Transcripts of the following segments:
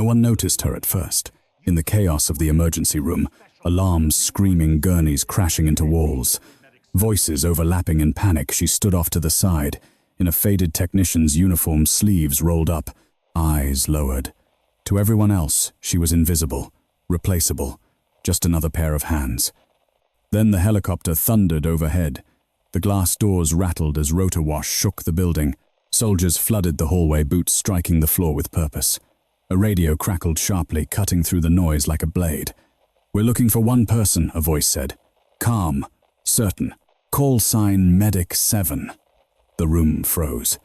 No one noticed her at first. In the chaos of the emergency room, alarms screaming, gurneys crashing into walls. Voices overlapping in panic, she stood off to the side, in a faded technician's uniform, sleeves rolled up, eyes lowered. To everyone else, she was invisible, replaceable, just another pair of hands. Then the helicopter thundered overhead. The glass doors rattled as rotor wash shook the building. Soldiers flooded the hallway, boots striking the floor with purpose. A radio crackled sharply, cutting through the noise like a blade. "We're looking for one person," a voice said. "Calm, certain. Call sign Medic 7. The room froze.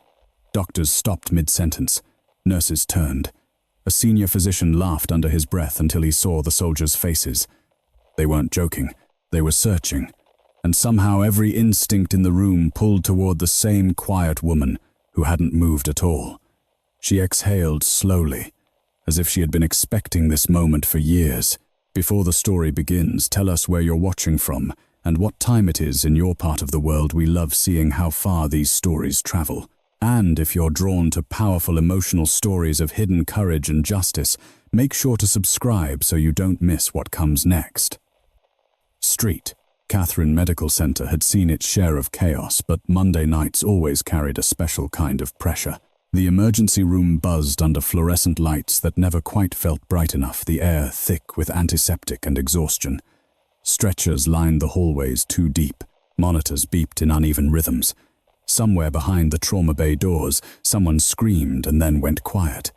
Doctors stopped mid-sentence. Nurses turned. A senior physician laughed under his breath until he saw the soldiers' faces. They weren't joking. They were searching. And somehow every instinct in the room pulled toward the same quiet woman who hadn't moved at all. She exhaled slowly, as if she had been expecting this moment for years. "Before the story begins, tell us where you're watching from and what time it is in your part of the world. We love seeing how far these stories travel. And if you're drawn to powerful emotional stories of hidden courage and justice, make sure to subscribe so you don't miss what comes next." Street. Catherine Medical Center had seen its share of chaos, but Monday nights always carried a special kind of pressure. The emergency room buzzed under fluorescent lights that never quite felt bright enough, the air thick with antiseptic and exhaustion. Stretchers lined the hallways too deep. Monitors beeped in uneven rhythms. Somewhere behind the trauma bay doors, someone screamed and then went quiet.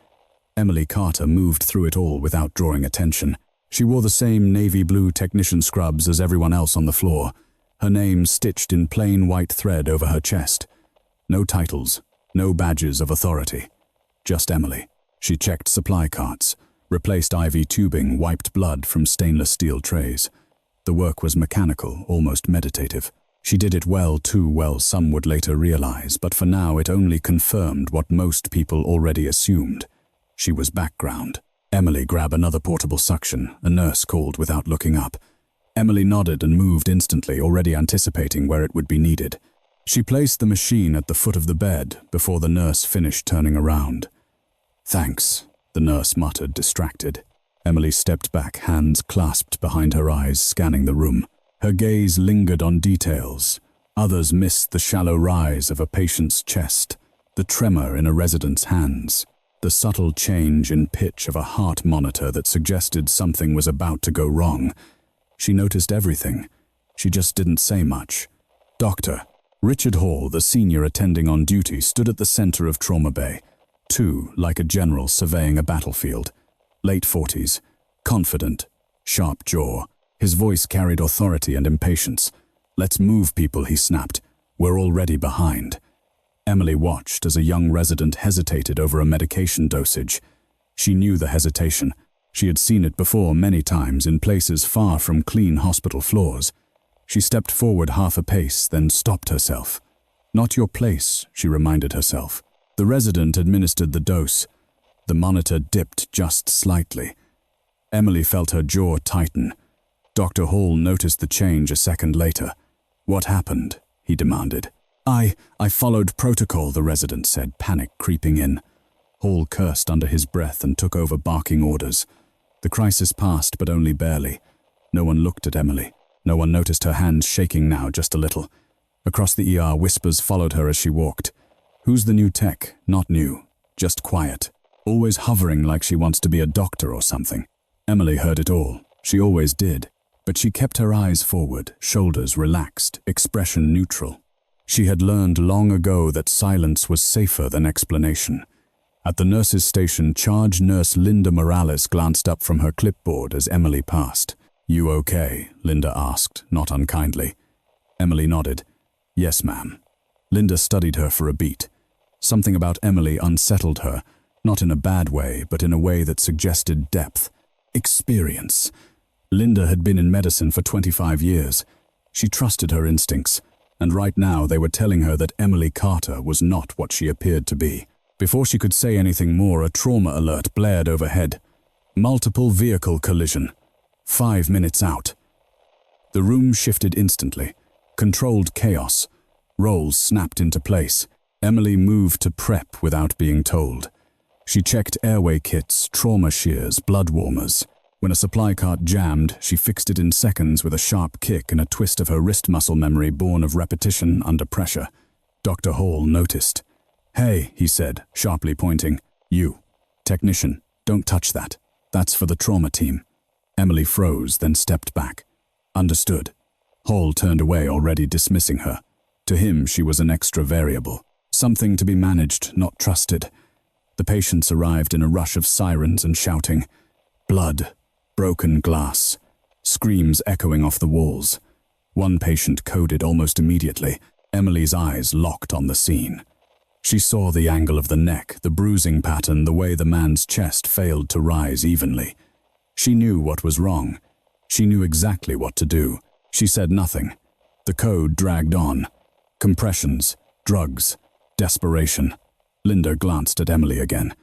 Emily Carter moved through it all without drawing attention. She wore the same navy blue technician scrubs as everyone else on the floor, her name stitched in plain white thread over her chest. No titles, no badges of authority. Just Emily. She checked supply carts, replaced IV tubing, wiped blood from stainless steel trays. The work was mechanical, almost meditative. She did it well, too well, some would later realize, but for now it only confirmed what most people already assumed. She was background. "Emily, grab another portable suction," a nurse called without looking up. Emily nodded and moved instantly, already anticipating where it would be needed. She placed the machine at the foot of the bed before the nurse finished turning around. "Thanks," the nurse muttered, distracted. Emily stepped back, hands clasped behind her eyes, scanning the room. Her gaze lingered on details. Others missed the shallow rise of a patient's chest, the tremor in a resident's hands, the subtle change in pitch of a heart monitor that suggested something was about to go wrong. She noticed everything. She just didn't say much. Doctor Richard Hall, the senior attending on duty, stood at the center of Trauma Bay, too, like a general surveying a battlefield. Late 40s, confident, sharp jaw. His voice carried authority and impatience. "Let's move, people," he snapped. "We're already behind." Emily watched as a young resident hesitated over a medication dosage. She knew the hesitation. She had seen it before many times in places far from clean hospital floors. She stepped forward half a pace, then stopped herself. "Not your place," she reminded herself. The resident administered the dose. The monitor dipped just slightly. Emily felt her jaw tighten. Dr. Hall noticed the change a second later. "What happened?" he demanded. I followed protocol," the resident said, panic creeping in. Hall cursed under his breath and took over barking orders. The crisis passed, but only barely. No one looked at Emily. No one noticed her hands shaking now just a little. Across the ER, whispers followed her as she walked. "Who's the new tech?" "Not new, just quiet. Always hovering like she wants to be a doctor or something." Emily heard it all. She always did. But she kept her eyes forward, shoulders relaxed, expression neutral. She had learned long ago that silence was safer than explanation. At the nurse's station, charge nurse Linda Morales glanced up from her clipboard as Emily passed. "You okay?" Linda asked, not unkindly. Emily nodded. "Yes, ma'am." Linda studied her for a beat. Something about Emily unsettled her, not in a bad way, but in a way that suggested depth, experience. Linda had been in medicine for 25 years. She trusted her instincts, and right now they were telling her that Emily Carter was not what she appeared to be. Before she could say anything more, a trauma alert blared overhead. Multiple vehicle collision. 5 minutes out. The room shifted instantly. Controlled chaos. Roles snapped into place. Emily moved to prep without being told. She checked airway kits, trauma shears, blood warmers. When a supply cart jammed, she fixed it in seconds with a sharp kick and a twist of her wrist muscle memory born of repetition under pressure. Dr. Hall noticed. "Hey," he said, sharply pointing. "You. Technician, don't touch that. That's for the trauma team." Emily froze, then stepped back. "Understood." Hall turned away, already dismissing her. To him, she was an extra variable. Something to be managed, not trusted. The patients arrived in a rush of sirens and shouting. Blood. Broken glass. Screams echoing off the walls. One patient coded almost immediately. Emily's eyes locked on the scene. She saw the angle of the neck, the bruising pattern, the way the man's chest failed to rise evenly. She knew what was wrong. She knew exactly what to do. She said nothing. The code dragged on. Compressions, drugs, desperation. Linda glanced at Emily again.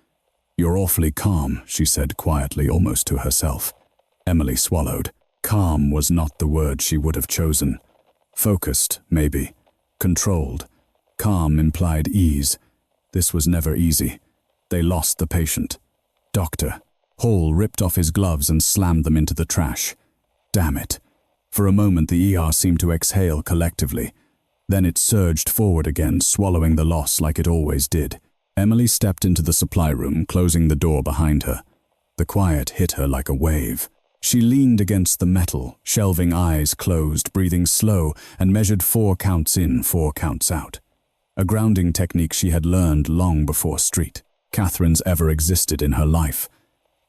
"You're awfully calm," she said quietly, almost to herself. Emily swallowed. Calm was not the word she would have chosen. Focused, maybe. Controlled. Calm implied ease. This was never easy. They lost the patient. "Doctor." Hall ripped off his gloves and slammed them into the trash. Damn it. For a moment the ER seemed to exhale collectively. Then it surged forward again, swallowing the loss like it always did. Emily stepped into the supply room, closing the door behind her. The quiet hit her like a wave. She leaned against the metal, shelving eyes closed, breathing slow, and measured 4 counts in, 4 counts out. A grounding technique she had learned long before Street. Catherine's ever existed in her life.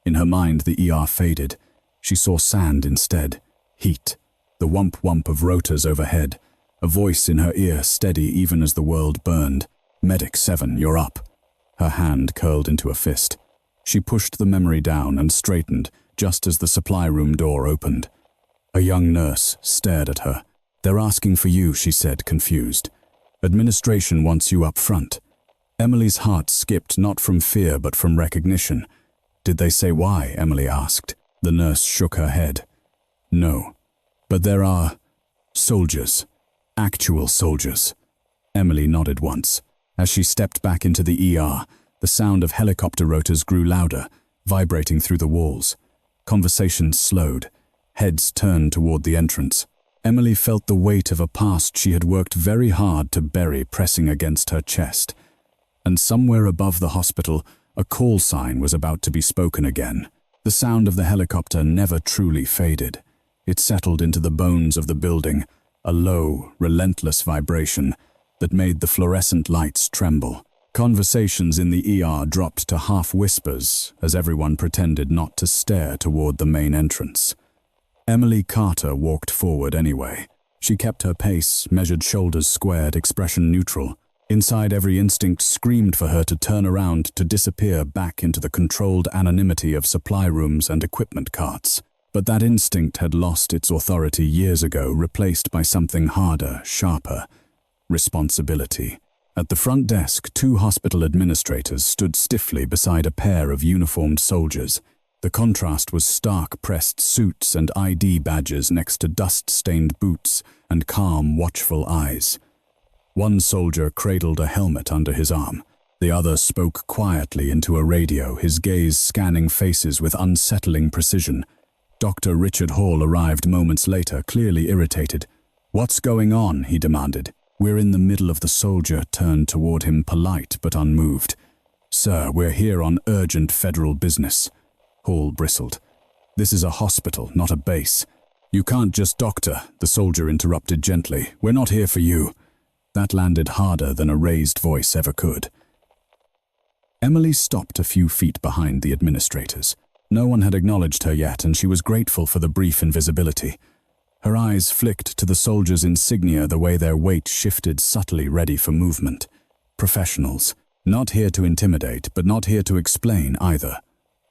In her mind, the ER faded. She saw sand instead. Heat. The whump-whump of rotors overhead. A voice in her ear, steady even as the world burned. "Medic 7, you're up." Her hand curled into a fist. She pushed the memory down and straightened, just as the supply room door opened. A young nurse stared at her. "They're asking for you," she said, confused. "Administration wants you up front." Emily's heart skipped, not from fear but from recognition. "Did they say why?" Emily asked. The nurse shook her head. "No. But there are soldiers. Actual soldiers." Emily nodded once. As she stepped back into the ER, the sound of helicopter rotors grew louder, vibrating through the walls. Conversations slowed. Heads turned toward the entrance. Emily felt the weight of a past she had worked very hard to bury pressing against her chest. And somewhere above the hospital, a call sign was about to be spoken again. The sound of the helicopter never truly faded. It settled into the bones of the building, a low, relentless vibration that made the fluorescent lights tremble. Conversations in the ER dropped to half whispers as everyone pretended not to stare toward the main entrance. Emily Carter walked forward anyway. She kept her pace, measured shoulders squared, expression neutral. Inside, every instinct screamed for her to turn around, to disappear back into the controlled anonymity of supply rooms and equipment carts. But that instinct had lost its authority years ago, replaced by something harder, sharper. Responsibility. At the front desk, 2 hospital administrators stood stiffly beside a pair of uniformed soldiers. The contrast was stark pressed suits and ID badges next to dust-stained boots and calm, watchful eyes. One soldier cradled a helmet under his arm. The other spoke quietly into a radio, his gaze scanning faces with unsettling precision. Dr. Richard Hall arrived moments later, clearly irritated. "What's going on?" he demanded. "We're in the middle of." The soldier turned toward him, polite but unmoved. "Sir, we're here on urgent federal business." Hall bristled. "This is a hospital, not a base." "You can't just doctor," the soldier interrupted gently. "We're not here for you." That landed harder than a raised voice ever could. Emily stopped a few feet behind the administrators. No one had acknowledged her yet, and she was grateful for the brief invisibility. Her eyes flicked to the soldiers' insignia, the way their weight shifted subtly, ready for movement. Professionals. Not here to intimidate, but not here to explain either.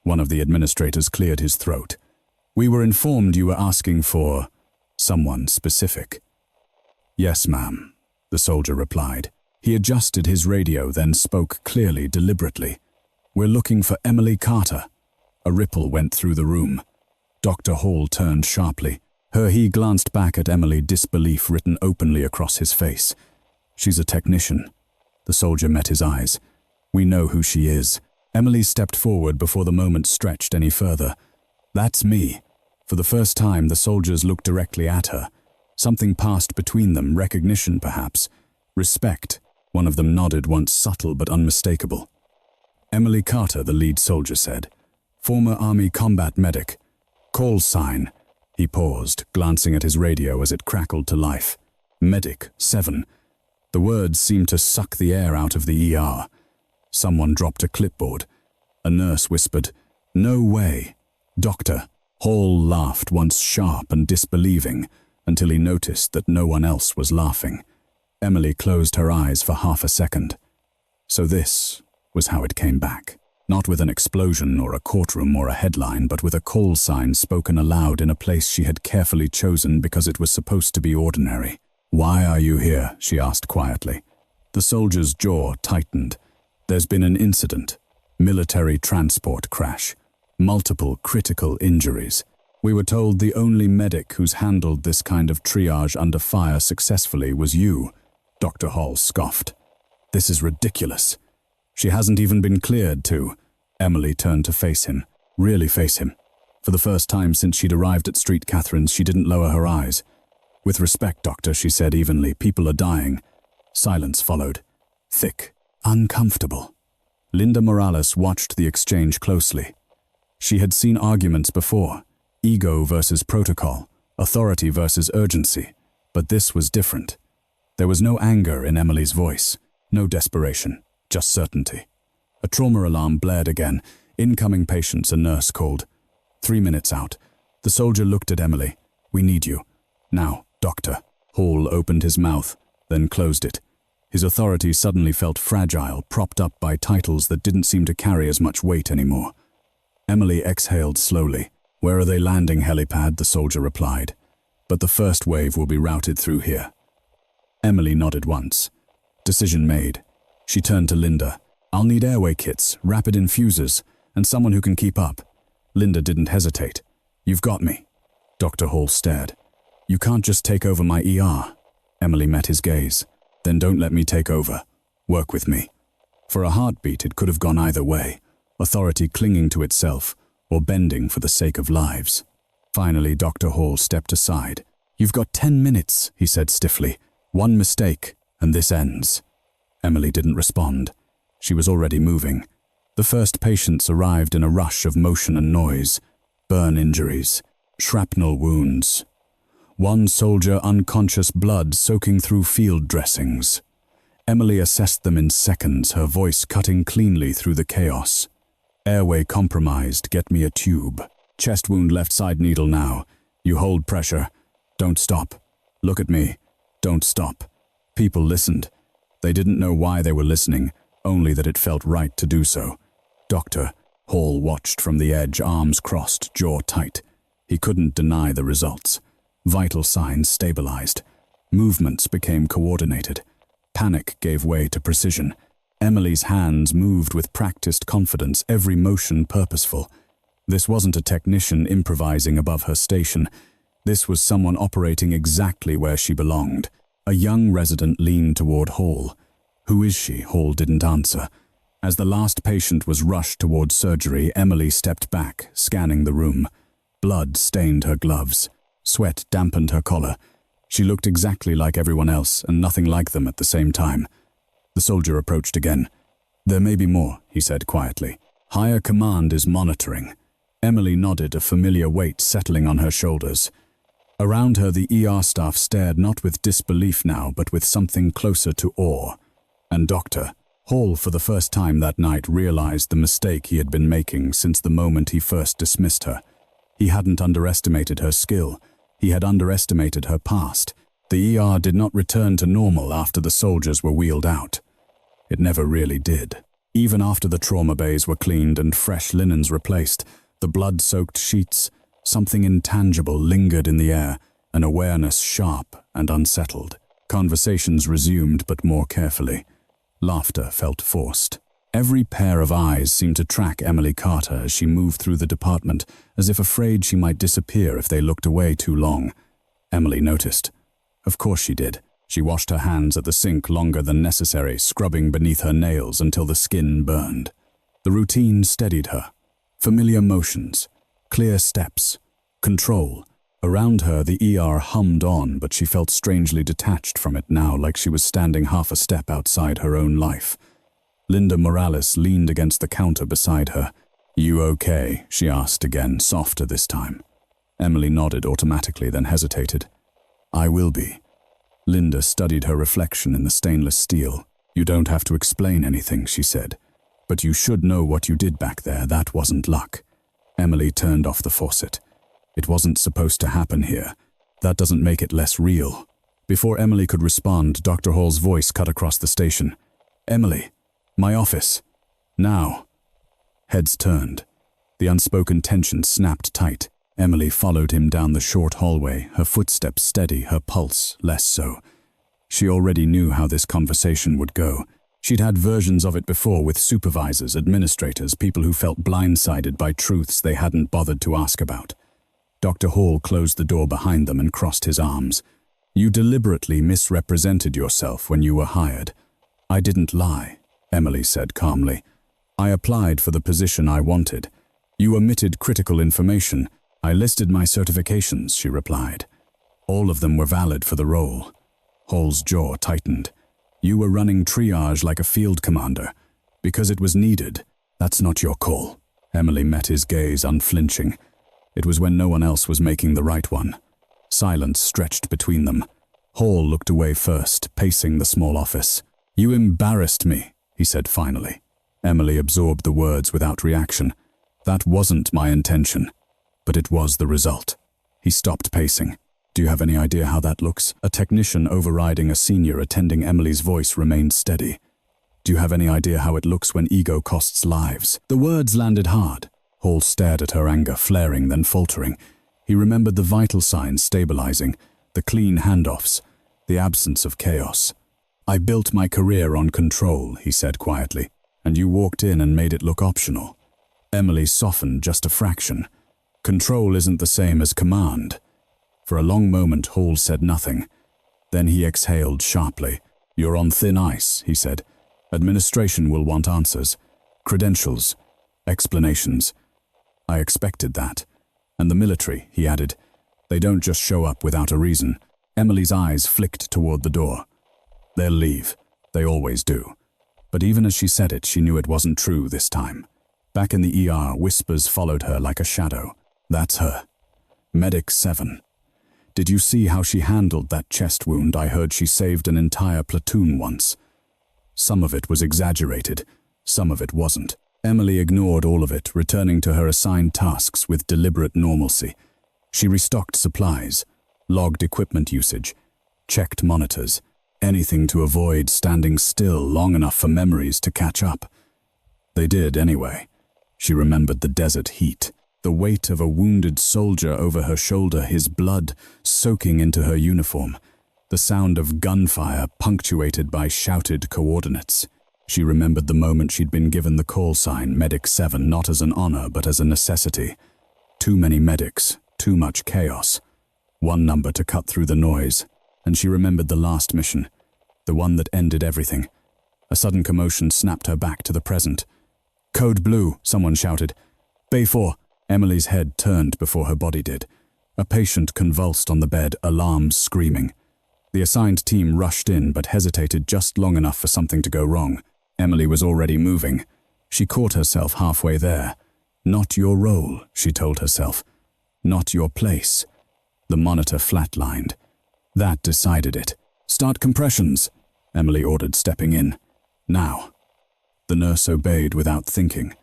One of the administrators cleared his throat. "We were informed you were asking for someone specific." "Yes, ma'am," the soldier replied. He adjusted his radio, then spoke clearly, deliberately. "We're looking for Emily Carter." A ripple went through the room. Dr. Hall turned sharply. He glanced back at Emily, disbelief written openly across his face. "She's a technician." The soldier met his eyes. "We know who she is." Emily stepped forward before the moment stretched any further. "That's me." For the first time, the soldiers looked directly at her. Something passed between them, recognition perhaps. Respect. One of them nodded, once subtle but unmistakable. "Emily Carter," the lead soldier said. "Former Army combat medic. Call sign." He paused, glancing at his radio as it crackled to life. "Medic 7. The words seemed to suck the air out of the ER. Someone dropped a clipboard. A nurse whispered, "No way." "Doctor." Hall laughed, once sharp and disbelieving, until he noticed that no one else was laughing. Emily closed her eyes for half a second. So this was how it came back. Not with an explosion or a courtroom or a headline, but with a call sign spoken aloud in a place she had carefully chosen because it was supposed to be ordinary. "Why are you here?" she asked quietly. The soldier's jaw tightened. "There's been an incident. Military transport crash. Multiple critical injuries. We were told the only medic who's handled this kind of triage under fire successfully was you." Dr. Hall scoffed. "This is ridiculous. She hasn't even been cleared to." Emily turned to face him. Really face him. For the first time since she'd arrived at Street Catherine's, she didn't lower her eyes. "With respect, Doctor," she said evenly, "people are dying." Silence followed. Thick. Uncomfortable. Linda Morales watched the exchange closely. She had seen arguments before. Ego versus protocol. Authority versus urgency. But this was different. There was no anger in Emily's voice. No desperation. Just certainty. A trauma alarm blared again. "Incoming patients," a nurse called. 3 minutes out. The soldier looked at Emily. "We need you. Now, doctor." Hall opened his mouth, then closed it. His authority suddenly felt fragile, propped up by titles that didn't seem to carry as much weight anymore. Emily exhaled slowly. "Where are they landing, helipad?" the soldier replied. "But the first wave will be routed through here." Emily nodded once. Decision made. She turned to Linda. "I'll need airway kits, rapid infusers, and someone who can keep up." Linda didn't hesitate. "You've got me." Dr. Hall stared. "You can't just take over my ER." Emily met his gaze. "Then don't let me take over. Work with me." For a heartbeat, it could have gone either way. Authority clinging to itself, or bending for the sake of lives. Finally, Dr. Hall stepped aside. "You've got 10 minutes, he said stiffly. "One mistake, and this ends." Emily didn't respond. She was already moving. The first patients arrived in a rush of motion and noise. Burn injuries. Shrapnel wounds. One soldier unconscious, blood soaking through field dressings. Emily assessed them in seconds, her voice cutting cleanly through the chaos. "Airway compromised, get me a tube. Chest wound, left side needle now. You hold pressure. Don't stop. Look at me. Don't stop." People listened. They didn't know why they were listening, only that it felt right to do so. "Doctor," Hall watched from the edge, arms crossed, jaw tight. He couldn't deny the results. Vital signs stabilized. Movements became coordinated. Panic gave way to precision. Emily's hands moved with practiced confidence, every motion purposeful. This wasn't a technician improvising above her station. This was someone operating exactly where she belonged. A young resident leaned toward Hall. "Who is she?" Hall didn't answer. As the last patient was rushed toward surgery, Emily stepped back, scanning the room. Blood stained her gloves. Sweat dampened her collar. She looked exactly like everyone else, and nothing like them at the same time. The soldier approached again. "There may be more," he said quietly. "Higher command is monitoring." Emily nodded, a familiar weight settling on her shoulders. Around her, the ER staff stared, not with disbelief now, but with something closer to awe. And Dr. Hall, for the first time that night, realized the mistake he had been making since the moment he first dismissed her. He hadn't underestimated her skill. He had underestimated her past. The ER did not return to normal after the soldiers were wheeled out. It never really did. Even after the trauma bays were cleaned and fresh linens replaced, the blood-soaked sheets, something intangible lingered in the air, an awareness sharp and unsettled. Conversations resumed, but more carefully. Laughter felt forced. Every pair of eyes seemed to track Emily Carter as she moved through the department, as if afraid she might disappear if they looked away too long. Emily noticed. Of course she did. She washed her hands at the sink longer than necessary, scrubbing beneath her nails until the skin burned. The routine steadied her. Familiar motions, clear steps, control. Around her, the ER hummed on, but she felt strangely detached from it now, like she was standing half a step outside her own life. Linda Morales leaned against the counter beside her. "You okay?" she asked again, softer this time. Emily nodded automatically, then hesitated. "I will be." Linda studied her reflection in the stainless steel. "You don't have to explain anything," she said. "But you should know what you did back there. That wasn't luck." Emily turned off the faucet. "It wasn't supposed to happen here. That doesn't make it less real." Before Emily could respond, Dr. Hall's voice cut across the station. "Emily, my office. Now." Heads turned. The unspoken tension snapped tight. Emily followed him down the short hallway, her footsteps steady, her pulse less so. She already knew how this conversation would go. She'd had versions of it before with supervisors, administrators, people who felt blindsided by truths they hadn't bothered to ask about. Dr. Hall closed the door behind them and crossed his arms. "You deliberately misrepresented yourself when you were hired." "I didn't lie," Emily said calmly. "I applied for the position I wanted. You omitted critical information. I listed my certifications," she replied. "All of them were valid for the role." Hall's jaw tightened. "You were running triage like a field commander. Because it was needed. That's not your call." Emily met his gaze, unflinching. It was when no one else was making the right one. Silence stretched between them. Hall looked away first, pacing the small office. "You embarrassed me," he said finally. Emily absorbed the words without reaction. "That wasn't my intention, but it was the result." He stopped pacing. "Do you have any idea how that looks?" A technician overriding a senior attending Emily's voice remained steady. "Do you have any idea how it looks when ego costs lives?" The words landed hard. Hall stared at her, anger flaring, then faltering. He remembered the vital signs stabilizing, the clean handoffs, the absence of chaos. "I built my career on control," he said quietly, "and you walked in and made it look optional." Emily softened just a fraction. "Control isn't the same as command." For a long moment, Hall said nothing. Then he exhaled sharply. "You're on thin ice," he said. "Administration will want answers, credentials, explanations." "I expected that. And the military," he added. "They don't just show up without a reason." Emily's eyes flicked toward the door. "They'll leave. They always do." But even as she said it, she knew it wasn't true this time. Back in the ER, whispers followed her like a shadow. "That's her. Medic 7. Did you see how she handled that chest wound? I heard she saved an entire platoon once." Some of it was exaggerated. Some of it wasn't. Emily ignored all of it, returning to her assigned tasks with deliberate normalcy. She restocked supplies, logged equipment usage, checked monitors, anything to avoid standing still long enough for memories to catch up. They did anyway. She remembered the desert heat, the weight of a wounded soldier over her shoulder, his blood soaking into her uniform, the sound of gunfire punctuated by shouted coordinates. She remembered the moment she'd been given the call sign, Medic 7, not as an honor but as a necessity. Too many medics, too much chaos. One number to cut through the noise. And she remembered the last mission, the one that ended everything. A sudden commotion snapped her back to the present. "Code Blue," someone shouted. "Bay 4. Emily's head turned before her body did. A patient convulsed on the bed, alarms screaming. The assigned team rushed in but hesitated just long enough for something to go wrong. Emily was already moving. She caught herself halfway there. "Not your role," she told herself. "Not your place." The monitor flatlined. That decided it. "Start compressions," Emily ordered, stepping in. "Now." The nurse obeyed without thinking.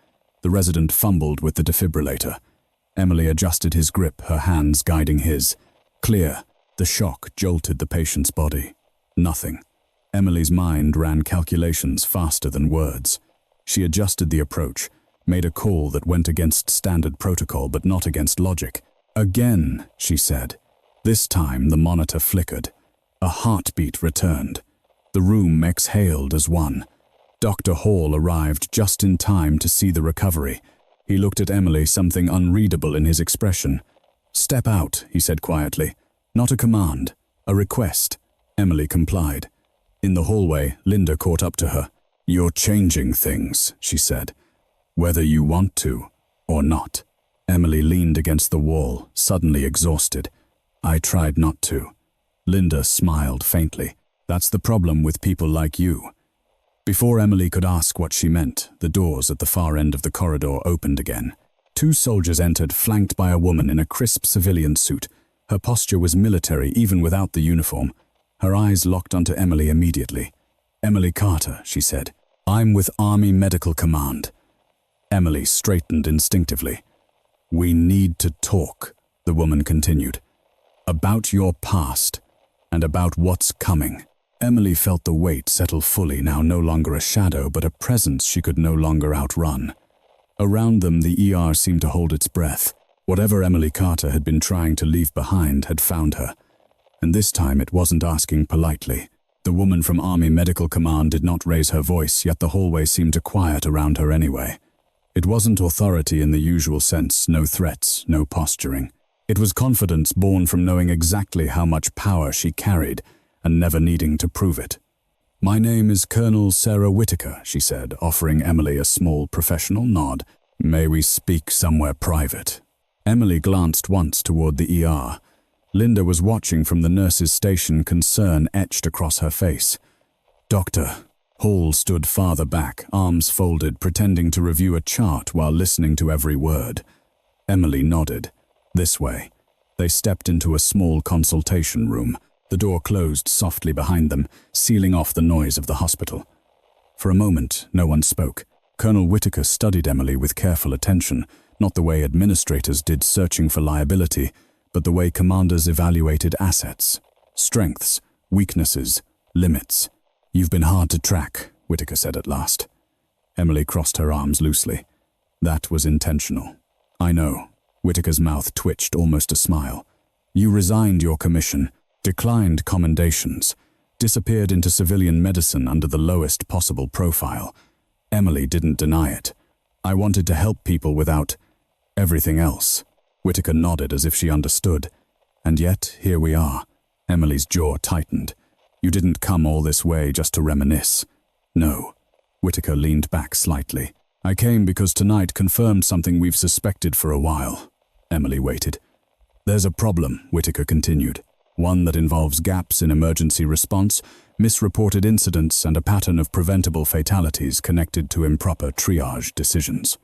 The resident fumbled with the defibrillator. Emily adjusted his grip, her hands guiding his. Clear. The shock jolted the patient's body. Nothing. Emily's mind ran calculations faster than words. She adjusted the approach, made a call that went against standard protocol but not against logic. "Again," she said. This time the monitor flickered. A heartbeat returned. The room exhaled as one. Dr. Hall arrived just in time to see the recovery. He looked at Emily, something unreadable in his expression. "Step out," he said quietly. "Not a command, a request." Emily complied. In the hallway, Linda caught up to her. "You're changing things," she said. Whether you want to or not. Emily leaned against the wall, suddenly exhausted. I tried not to. Linda smiled faintly. That's the problem with people like you. Before Emily could ask what she meant, the doors at the far end of the corridor opened again. 2 soldiers entered, flanked by a woman in a crisp civilian suit. Her posture was military, even without the uniform. Her eyes locked onto Emily immediately. "Emily Carter," she said. "I'm with Army Medical Command." Emily straightened instinctively. "We need to talk," the woman continued. "About your past, and about what's coming." Emily felt the weight settle fully, now no longer a shadow, but a presence she could no longer outrun. Around them, the ER seemed to hold its breath. Whatever Emily Carter had been trying to leave behind had found her. And this time it wasn't asking politely. The woman from Army Medical Command did not raise her voice, yet the hallway seemed to quiet around her anyway. It wasn't authority in the usual sense, no threats, no posturing. It was confidence born from knowing exactly how much power she carried and never needing to prove it. "My name is Colonel Sarah Whitaker," she said, offering Emily a small professional nod. "May we speak somewhere private?" Emily glanced once toward the ER. Linda was watching from the nurse's station, concern etched across her face. "Doctor." Hall stood farther back, arms folded, pretending to review a chart while listening to every word. Emily nodded. "This way." They stepped into a small consultation room. The door closed softly behind them, sealing off the noise of the hospital. For a moment, no one spoke. Colonel Whitaker studied Emily with careful attention, not the way administrators did searching for liability, but the way commanders evaluated assets, strengths, weaknesses, limits. "You've been hard to track," Whitaker said at last. Emily crossed her arms loosely. "That was intentional." "I know." Whitaker's mouth twitched, almost a smile. "You resigned your commission, declined commendations, disappeared into civilian medicine under the lowest possible profile. Emily didn't deny it. I wanted to help people without everything else." Whitaker nodded as if she understood. "And yet, here we are." Emily's jaw tightened. "You didn't come all this way just to reminisce." "No." Whitaker leaned back slightly. "I came because tonight confirmed something we've suspected for a while." Emily waited. "There's a problem," Whitaker continued. "One that involves gaps in emergency response, misreported incidents, and a pattern of preventable fatalities connected to improper triage decisions."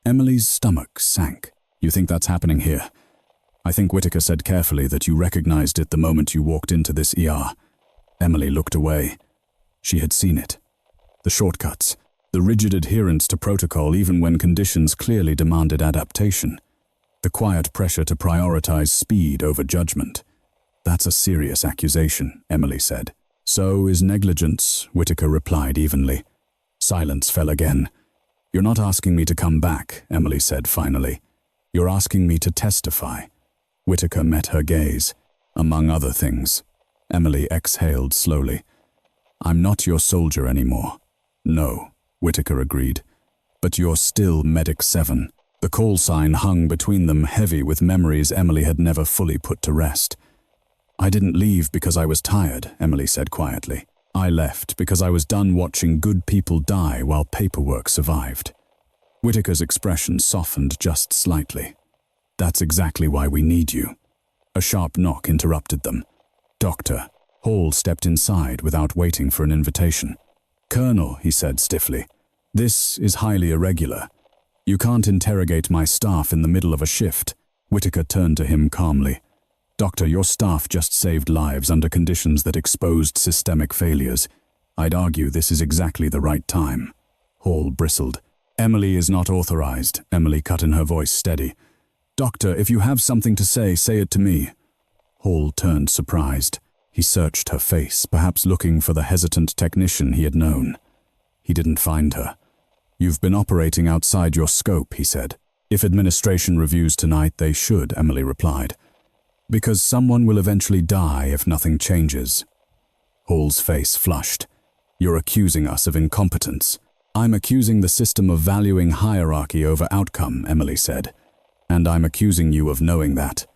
Emily's stomach sank. "You think that's happening here?" "I think," Whitaker said carefully, "that you recognized it the moment you walked into this ER." Emily looked away. She had seen it. The shortcuts, the rigid adherence to protocol even when conditions clearly demanded adaptation. The quiet pressure to prioritize speed over judgment. "That's a serious accusation," Emily said. "So is negligence," Whitaker replied evenly. Silence fell again. "You're not asking me to come back," Emily said finally. "You're asking me to testify." Whitaker met her gaze. "Among other things." Emily exhaled slowly. "I'm not your soldier anymore." "No," Whitaker agreed. "But you're still Medic 7. The call sign hung between them, heavy with memories Emily had never fully put to rest. "I didn't leave because I was tired," Emily said quietly. "I left because I was done watching good people die while paperwork survived." Whitaker's expression softened just slightly. "That's exactly why we need you." A sharp knock interrupted them. "Doctor." Hall stepped inside without waiting for an invitation. "Colonel," he said stiffly, "this is highly irregular. You can't interrogate my staff in the middle of a shift." Whitaker turned to him calmly. "Doctor, your staff just saved lives under conditions that exposed systemic failures. I'd argue this is exactly the right time." Hall bristled. "Emily is not authorized," Emily cut in, her voice steady. "Doctor, if you have something to say it to me." Hall turned surprised. He searched her face, perhaps looking for the hesitant technician he had known. He didn't find her. "You've been operating outside your scope," he said. "If administration reviews tonight, they should," Emily replied. "Because someone will eventually die if nothing changes." Hall's face flushed. "You're accusing us of incompetence." "I'm accusing the system of valuing hierarchy over outcome," Emily said. "And I'm accusing you of knowing that."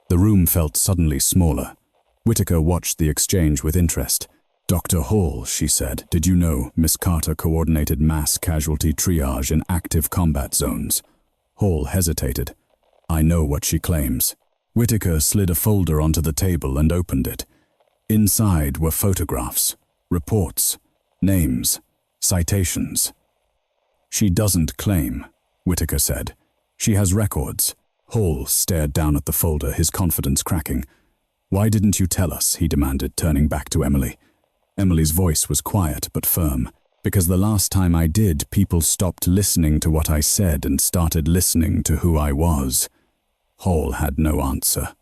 The room felt suddenly smaller. Whitaker watched the exchange with interest. "Dr. Hall," she said, "did you know Miss Carter coordinated mass casualty triage in active combat zones?" Hall hesitated. "I know what she claims." Whitaker slid a folder onto the table and opened it. Inside were photographs, reports, names, citations. "She doesn't claim," Whitaker said. "She has records." Hall stared down at the folder, his confidence cracking. "Why didn't you tell us?" he demanded, turning back to Emily. Emily's voice was quiet but firm. "Because the last time I did, people stopped listening to what I said and started listening to who I was." Hall had no answer.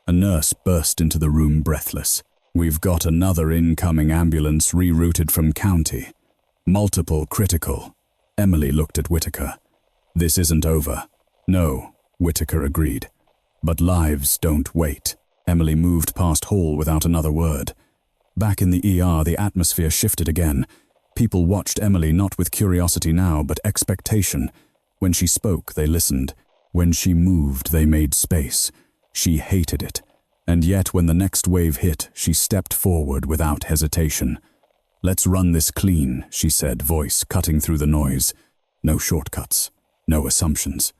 A nurse burst into the room breathless. "We've got another incoming ambulance rerouted from county. Multiple critical." Emily looked at Whitaker. "This isn't over." "No," Whitaker agreed. "But lives don't wait." Emily moved past Hall without another word. Back in the ER, the atmosphere shifted again. People watched Emily not with curiosity now, but expectation. When she spoke, they listened. When she moved, they made space. She hated it. And yet, when the next wave hit, she stepped forward without hesitation. "Let's run this clean," she said, voice cutting through the noise. No shortcuts, no assumptions.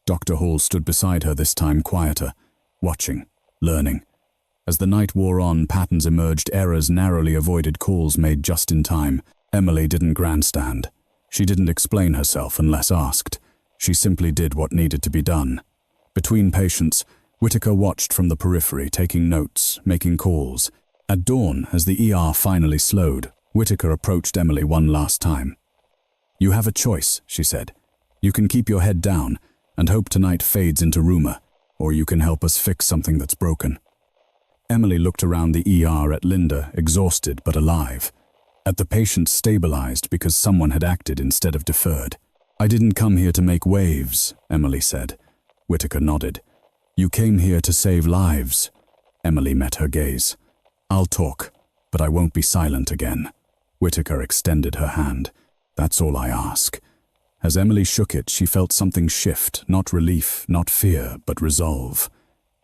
Dr. Hall stood beside her this time, quieter, watching, learning. As the night wore on, patterns emerged, errors, narrowly avoided calls made just in time. Emily didn't grandstand. She didn't explain herself unless asked. She simply did what needed to be done. Between patients, Whitaker watched from the periphery, taking notes, making calls. At dawn, as the ER finally slowed, Whitaker approached Emily one last time. "You have a choice," she said. "You can keep your head down and hope tonight fades into rumor, or you can help us fix something that's broken." Emily looked around the ER at Linda, exhausted but alive. At the patient stabilized because someone had acted instead of deferred. "I didn't come here to make waves," Emily said. Whitaker nodded. "You came here to save lives." Emily met her gaze. "I'll talk, but I won't be silent again." Whitaker extended her hand. "That's all I ask." As Emily shook it, she felt something shift, not relief, not fear, but resolve.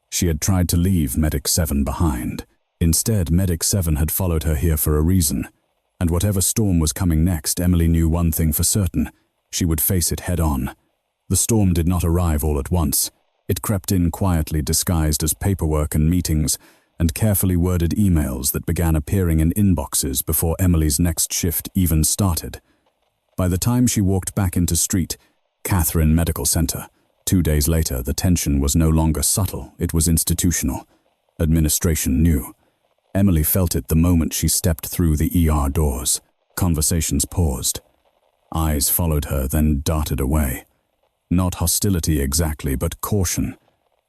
She had tried to leave Medic 7 behind. Instead, Medic 7 had followed her here for a reason. And whatever storm was coming next, Emily knew one thing for certain. She would face it head-on. The storm did not arrive all at once. It crept in quietly, disguised as paperwork and meetings, and carefully worded emails that began appearing in inboxes before Emily's next shift even started. By the time she walked back into Street, Catherine Medical Center, 2 days later, the tension was no longer subtle, it was institutional. Administration knew. Emily felt it the moment she stepped through the ER doors. Conversations paused. Eyes followed her, then darted away. Not hostility exactly, but caution,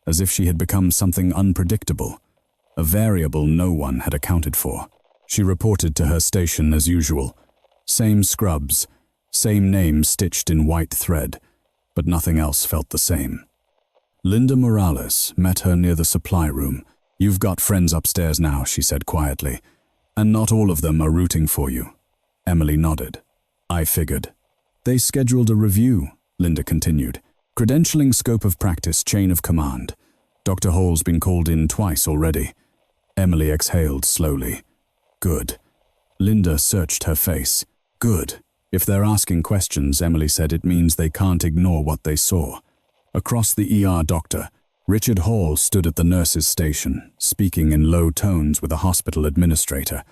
as if she had become something unpredictable, a variable no one had accounted for. She reported to her station as usual. Same scrubs, same name stitched in white thread, but nothing else felt the same. Linda Morales met her near the supply room. "You've got friends upstairs now," she said quietly, "and not all of them are rooting for you." Emily nodded. "I figured." "They scheduled a review," Linda continued. "Credentialing, scope of practice, chain of command. Dr. Hall's been called in twice already." Emily exhaled slowly. "Good." Linda searched her face. "Good. If they're asking questions," Emily said, "it means they can't ignore what they saw." Across the ER doctor, Richard Hall stood at the nurse's station, speaking in low tones with a hospital administrator.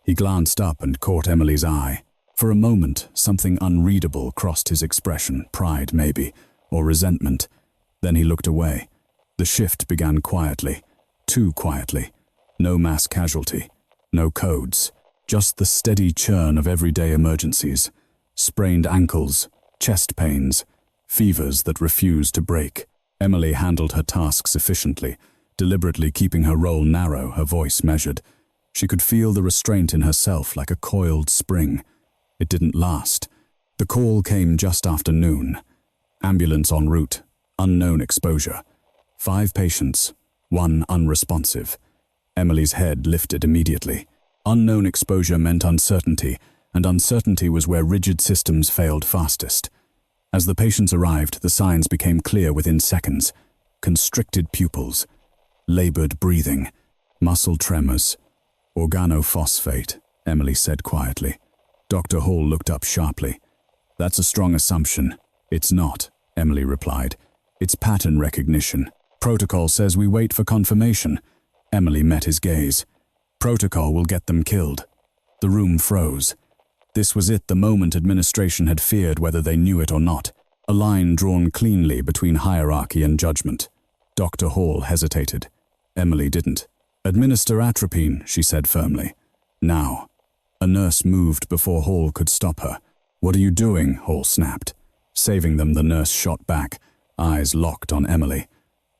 He glanced up and caught Emily's eye. For a moment, something unreadable crossed his expression, pride maybe, or resentment. Then he looked away. The shift began quietly, too quietly. No mass casualty, no codes, just the steady churn of everyday emergencies. Sprained ankles, chest pains, fevers that refused to break. Emily handled her tasks efficiently, deliberately keeping her role narrow, her voice measured. She could feel the restraint in herself like a coiled spring. It didn't last. The call came just after noon. Ambulance en route, unknown exposure. 5 patients, 1 unresponsive. Emily's head lifted immediately. Unknown exposure meant uncertainty, and uncertainty was where rigid systems failed fastest. As the patients arrived, the signs became clear within seconds. Constricted pupils, labored breathing, muscle tremors, Organophosphate, Emily said quietly. Dr. Hall looked up sharply. That's a strong assumption. It's not, Emily replied. It's pattern recognition. Protocol says we wait for confirmation. Emily met his gaze. Protocol will get them killed. The room froze. This was it, the moment administration had feared, whether they knew it or not. A line drawn cleanly between hierarchy and judgment. Dr. Hall hesitated. Emily didn't. Administer atropine, she said firmly. Now. A nurse moved before Hall could stop her. What are you doing? Hall snapped. Saving them, the nurse shot back, eyes locked on Emily.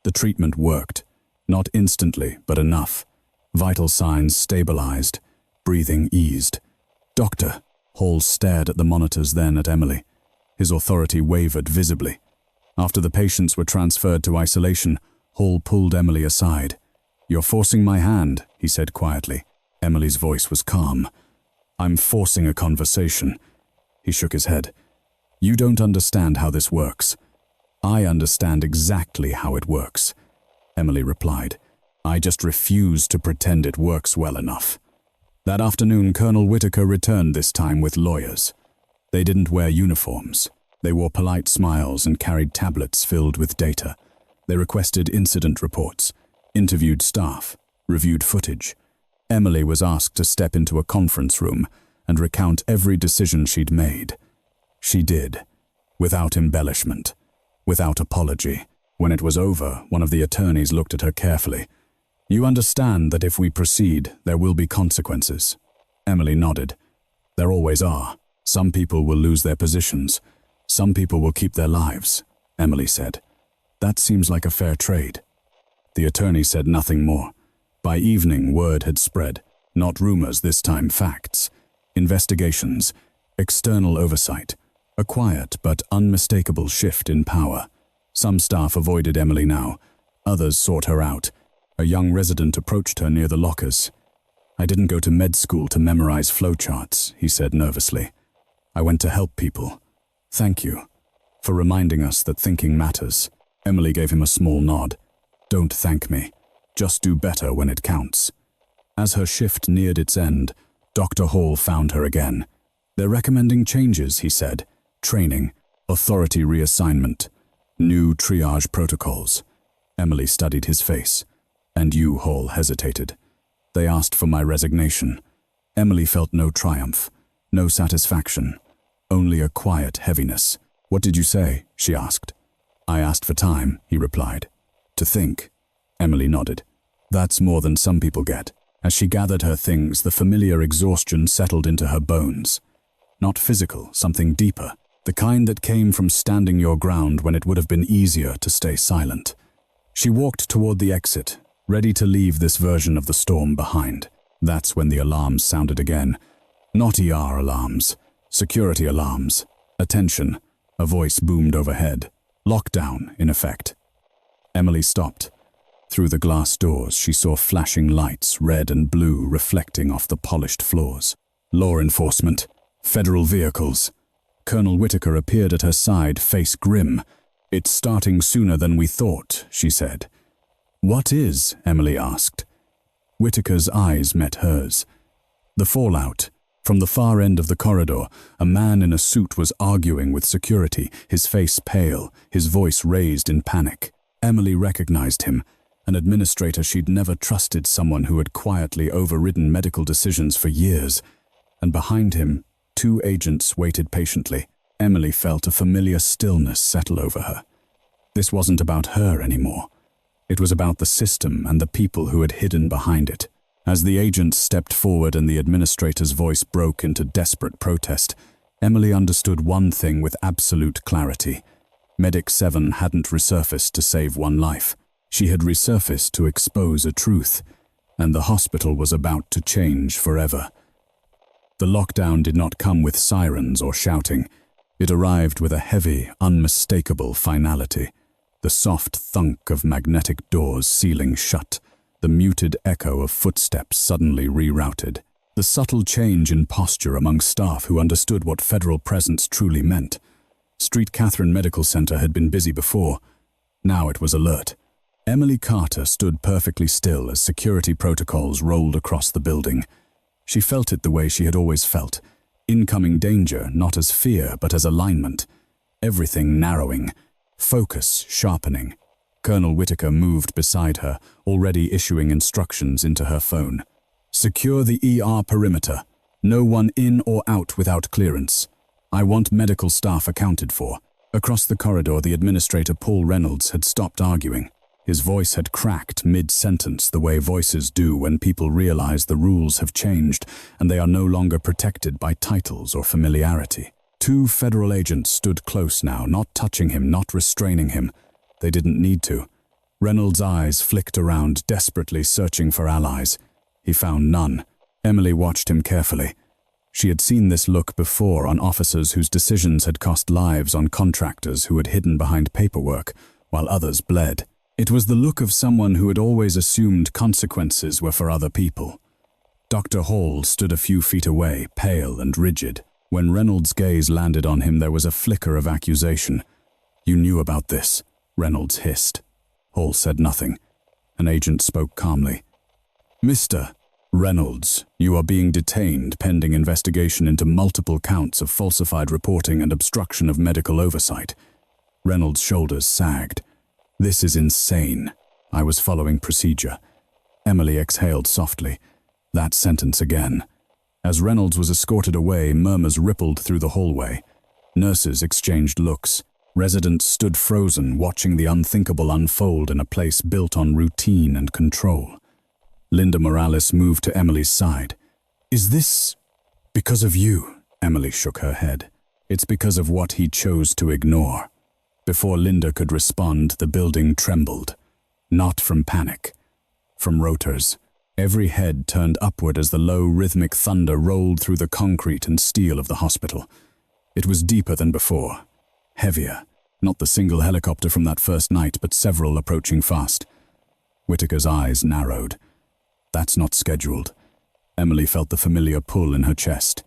The treatment worked. Not instantly, but enough. Vital signs stabilized. Breathing eased. Doctor! Hall stared at the monitors, then at Emily. His authority wavered visibly. After the patients were transferred to isolation, Hall pulled Emily aside. You're forcing my hand, he said quietly. Emily's voice was calm. I'm forcing a conversation. He shook his head. You don't understand how this works. I understand exactly how it works, Emily replied. I just refuse to pretend it works well enough. That afternoon, Colonel Whitaker returned, this time with lawyers. They didn't wear uniforms. They wore polite smiles and carried tablets filled with data. They requested incident reports, interviewed staff, reviewed footage. Emily was asked to step into a conference room and recount every decision she'd made. She did, without embellishment, without apology. When it was over, one of the attorneys looked at her carefully. You understand that if we proceed, there will be consequences. Emily nodded. There always are. Some people will lose their positions. Some people will keep their lives, Emily said. That seems like a fair trade. The attorney said nothing more. By evening, word had spread. Not rumors, this time facts. Investigations, external oversight, a quiet but unmistakable shift in power. Some staff avoided Emily now. Others sought her out. A young resident approached her near the lockers. I didn't go to med school to memorize flowcharts, he said nervously. I went to help people. Thank you for reminding us that thinking matters. Emily gave him a small nod. Don't thank me. Just do better when it counts. As her shift neared its end, Dr. Hall found her again. They're recommending changes, he said. Training, authority reassignment, new triage protocols. Emily studied his face. And you, Hall, hesitated. They asked for my resignation. Emily felt no triumph, no satisfaction, only a quiet heaviness. What did you say? She asked. I asked for time, he replied. To think. Emily nodded. That's more than some people get. As she gathered her things, the familiar exhaustion settled into her bones. Not physical, something deeper. The kind that came from standing your ground when it would have been easier to stay silent. She walked toward the exit, ready to leave this version of the storm behind. That's when the alarms sounded again. Not ER alarms, security alarms. Attention, a voice boomed overhead. Lockdown, in effect. Emily stopped. Through the glass doors, she saw flashing lights, red and blue, reflecting off the polished floors. Law enforcement, federal vehicles. Colonel Whitaker appeared at her side, face grim. It's starting sooner than we thought, she said. What is? Emily asked. Whitaker's eyes met hers. The fallout. From the far end of the corridor, a man in a suit was arguing with security, his face pale, his voice raised in panic. Emily recognized him, an administrator she'd never trusted, someone who had quietly overridden medical decisions for years. And behind him, 2 agents waited patiently. Emily felt a familiar stillness settle over her. This wasn't about her anymore. It was about the system and the people who had hidden behind it. As the agents stepped forward and the administrator's voice broke into desperate protest, Emily understood one thing with absolute clarity. Medic 7 hadn't resurfaced to save one life. She had resurfaced to expose a truth, and the hospital was about to change forever. The lockdown did not come with sirens or shouting. It arrived with a heavy, unmistakable finality. The soft thunk of magnetic doors sealing shut, the muted echo of footsteps suddenly rerouted. The subtle change in posture among staff who understood what federal presence truly meant. Street Catherine Medical Center had been busy before. Now it was alert. Emily Carter stood perfectly still as security protocols rolled across the building. She felt it the way she had always felt. Incoming danger, not as fear, but as alignment. Everything narrowing. Focus sharpening. Colonel Whitaker moved beside her, already issuing instructions into her phone. Secure the ER perimeter. No one in or out without clearance. I want medical staff accounted for. Across the corridor, the administrator Paul Reynolds had stopped arguing. His voice had cracked mid-sentence the way voices do when people realize the rules have changed and they are no longer protected by titles or familiarity. 2 federal agents stood close now, not touching him, not restraining him. They didn't need to. Reynolds' eyes flicked around, desperately searching for allies. He found none. Emily watched him carefully. She had seen this look before on officers whose decisions had cost lives, on contractors who had hidden behind paperwork, while others bled. It was the look of someone who had always assumed consequences were for other people. Dr. Hall stood a few feet away, pale and rigid. When Reynolds' gaze landed on him, there was a flicker of accusation. "You knew about this," Reynolds hissed. Hall said nothing. An agent spoke calmly. "Mr. Reynolds, you are being detained pending investigation into multiple counts of falsified reporting and obstruction of medical oversight." Reynolds' shoulders sagged. "This is insane. I was following procedure." Emily exhaled softly. That sentence again. As Reynolds was escorted away, murmurs rippled through the hallway. Nurses exchanged looks. Residents stood frozen, watching the unthinkable unfold in a place built on routine and control. Linda Morales moved to Emily's side. "Is this because of you?" Emily shook her head. "It's because of what he chose to ignore." Before Linda could respond, the building trembled. Not from panic, from rotors. Every head turned upward as the low, rhythmic thunder rolled through the concrete and steel of the hospital. It was deeper than before, heavier. Not the single helicopter from that first night, but several approaching fast. Whitaker's eyes narrowed. That's not scheduled. Emily felt the familiar pull in her chest.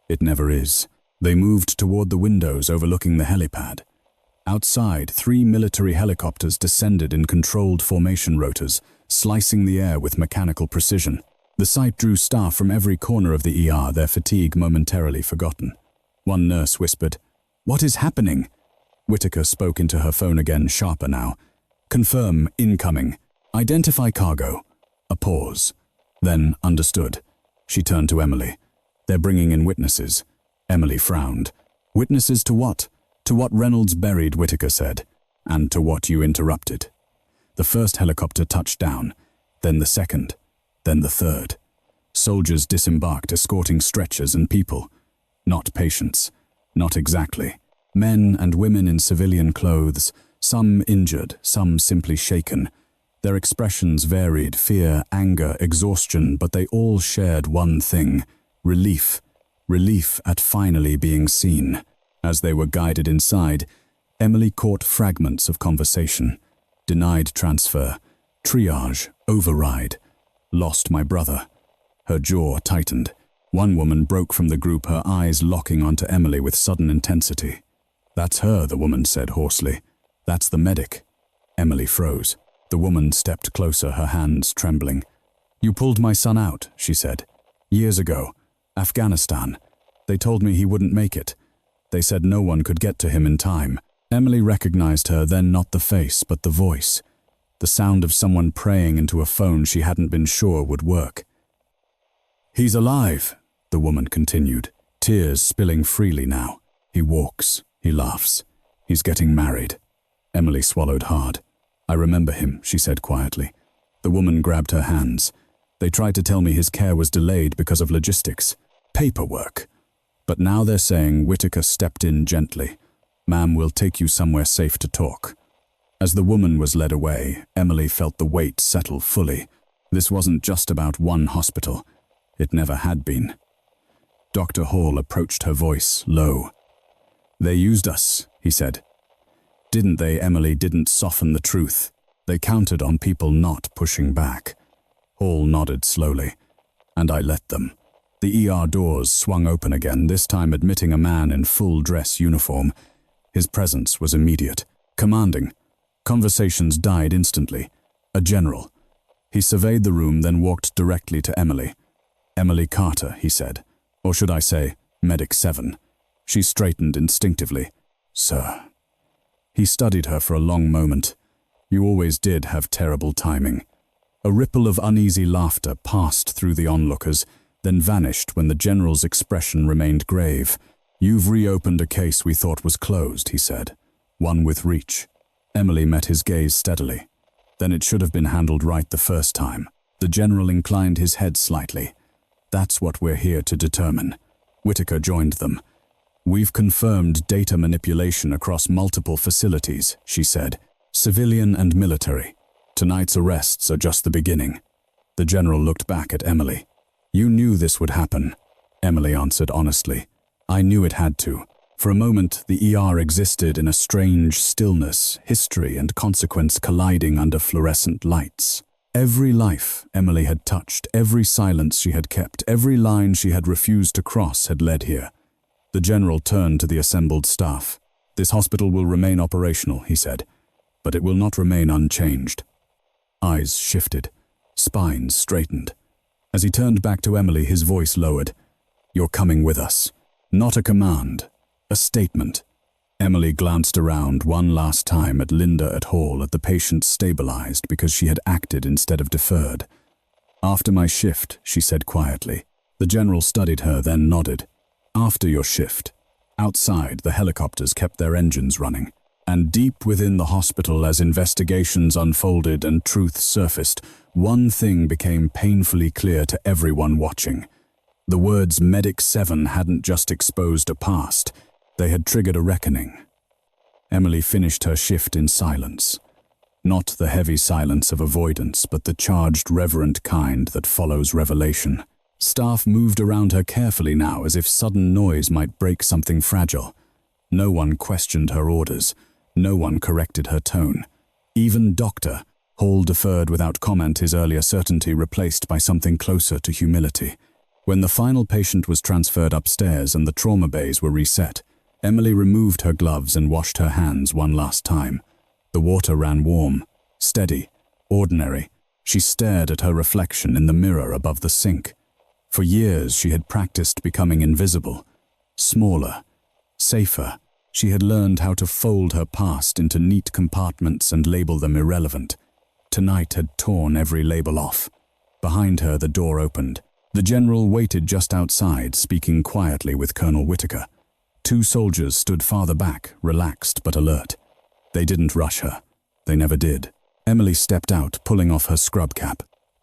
It never is. They moved toward the windows overlooking the helipad. Outside, 3 military helicopters descended in controlled formation rotors, slicing the air with mechanical precision. The sight drew staff from every corner of the ER, their fatigue momentarily forgotten. One nurse whispered, "What is happening?" Whitaker spoke into her phone again, sharper now. "Confirm, incoming. Identify cargo." A pause. Then understood. She turned to Emily. "They're bringing in witnesses." Emily frowned. "Witnesses to what?" "To what Reynolds buried," Whitaker said, "and to what you interrupted." The first helicopter touched down, then the second, then the third. Soldiers disembarked, escorting stretchers and people. Not patients. Not exactly. Men and women in civilian clothes, some injured, some simply shaken. Their expressions varied, fear, anger, exhaustion, but they all shared one thing: relief. Relief at finally being seen. As they were guided inside, Emily caught fragments of conversation. Denied transfer, triage, override. Lost my brother. Her jaw tightened. One woman broke from the group, her eyes locking onto Emily with sudden intensity. "That's her," the woman said hoarsely. "That's the medic." Emily froze. The woman stepped closer, her hands trembling. "You pulled my son out," she said. "Years ago. Afghanistan. They told me he wouldn't make it. They said no one could get to him in time." Emily recognized her, then not the face, but the voice. The sound of someone praying into a phone she hadn't been sure would work. "He's alive," the woman continued, tears spilling freely now. "He walks, he laughs. He's getting married." Emily swallowed hard. "I remember him," she said quietly. The woman grabbed her hands. "They tried to tell me his care was delayed because of logistics. Paperwork. But now they're saying," Whitaker stepped in gently, "Ma'am, we'll take you somewhere safe to talk." As the woman was led away, Emily felt the weight settle fully. This wasn't just about one hospital. It never had been. Dr. Hall approached her voice, low. "They used us," he said. "Didn't they?" Emily didn't soften the truth. "They counted on people not pushing back." Hall nodded slowly. "And I let them." The ER doors swung open again, this time admitting a man in full dress uniform. His presence was immediate, commanding. Conversations died instantly. A general. He surveyed the room, then walked directly to Emily. "Emily Carter," he said. "Or should I say, Medic 7. She straightened instinctively. "Sir." He studied her for a long moment. "You always did have terrible timing." A ripple of uneasy laughter passed through the onlookers, then vanished when the general's expression remained grave. "You've reopened a case we thought was closed," he said. "One with reach." Emily met his gaze steadily. "Then it should have been handled right the first time." The general inclined his head slightly. "That's what we're here to determine." Whitaker joined them. "We've confirmed data manipulation across multiple facilities," she said. "Civilian and military. Tonight's arrests are just the beginning." The general looked back at Emily. "You knew this would happen," Emily answered honestly. "I knew it had to." For a moment, the ER existed in a strange stillness, history and consequence colliding under fluorescent lights. Every life Emily had touched, every silence she had kept, every line she had refused to cross had led here. The general turned to the assembled staff. "This hospital will remain operational," he said, "but it will not remain unchanged." Eyes shifted, spines straightened. As he turned back to Emily, his voice lowered. "You're coming with us." Not a command, a statement. Emily glanced around one last time at Linda at Hall, at the patient stabilized because she had acted instead of deferred. "After my shift," she said quietly. The general studied her, then nodded. "After your shift." Outside, the helicopters kept their engines running. And deep within the hospital, as investigations unfolded and truth surfaced, one thing became painfully clear to everyone watching. The words Medic 7 hadn't just exposed a past, they had triggered a reckoning. Emily finished her shift in silence. Not the heavy silence of avoidance, but the charged, reverent kind that follows revelation. Staff moved around her carefully now, as if sudden noise might break something fragile. No one questioned her orders. No one corrected her tone. Even Dr. Hall deferred without comment, his earlier certainty replaced by something closer to humility. When the final patient was transferred upstairs and the trauma bays were reset, Emily removed her gloves and washed her hands one last time. The water ran warm, steady, ordinary. She stared at her reflection in the mirror above the sink. For years she had practiced becoming invisible, smaller, safer. She had learned how to fold her past into neat compartments and label them irrelevant. Tonight had torn every label off. Behind her, the door opened. The general waited just outside, speaking quietly with Colonel Whitaker. Two soldiers stood farther back, relaxed but alert. They didn't rush her. They never did. Emily stepped out, pulling off her scrub cap.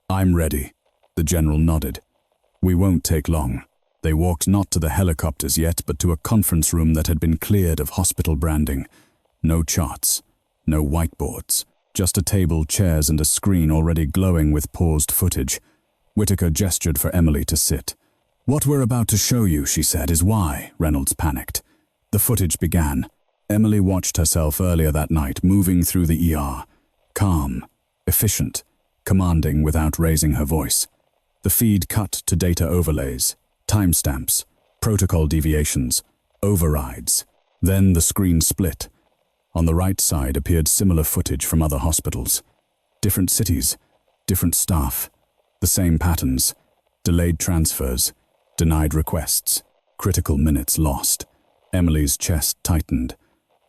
"I'm ready." The general nodded. "We won't take long." They walked not to the helicopters yet, but to a conference room that had been cleared of hospital branding. No charts, no whiteboards, just a table, chairs, and a screen already glowing with paused footage. Whitaker gestured for Emily to sit. "What we're about to show you," she said, "is why," Reynolds panicked. The footage began. Emily watched herself earlier that night, moving through the ER. Calm, efficient, commanding without raising her voice. The feed cut to data overlays. Timestamps, protocol deviations, overrides. Then the screen split. On the right side appeared similar footage from other hospitals. Different cities, different staff, the same patterns, delayed transfers, denied requests, critical minutes lost. Emily's chest tightened.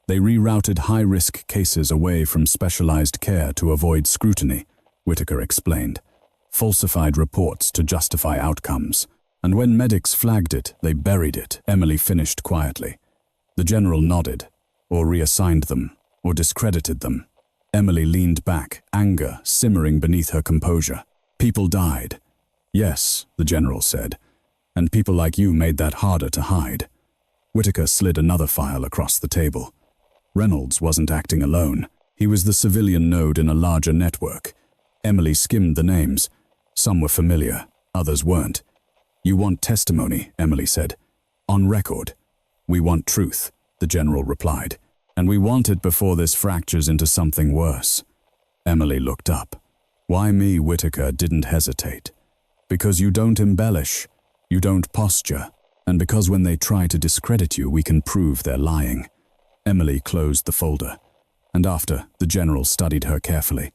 They rerouted high-risk cases away from specialized care to avoid scrutiny, Whitaker explained. Falsified reports to justify outcomes. And when medics flagged it, they buried it, Emily finished quietly. The general nodded, or reassigned them, or discredited them. Emily leaned back, anger simmering beneath her composure. "People died." "Yes," the general said, "and people like you made that harder to hide." Whitaker slid another file across the table. Reynolds wasn't acting alone. He was the civilian node in a larger network. Emily skimmed the names. Some were familiar, others weren't. "You want testimony," Emily said. "On record." "We want truth," the general replied. "And we want it before this fractures into something worse." Emily looked up. "Why me?" Whitaker didn't hesitate. "Because you don't embellish, you don't posture, and because when they try to discredit you, we can prove they're lying." Emily closed the folder, and after, the general studied her carefully.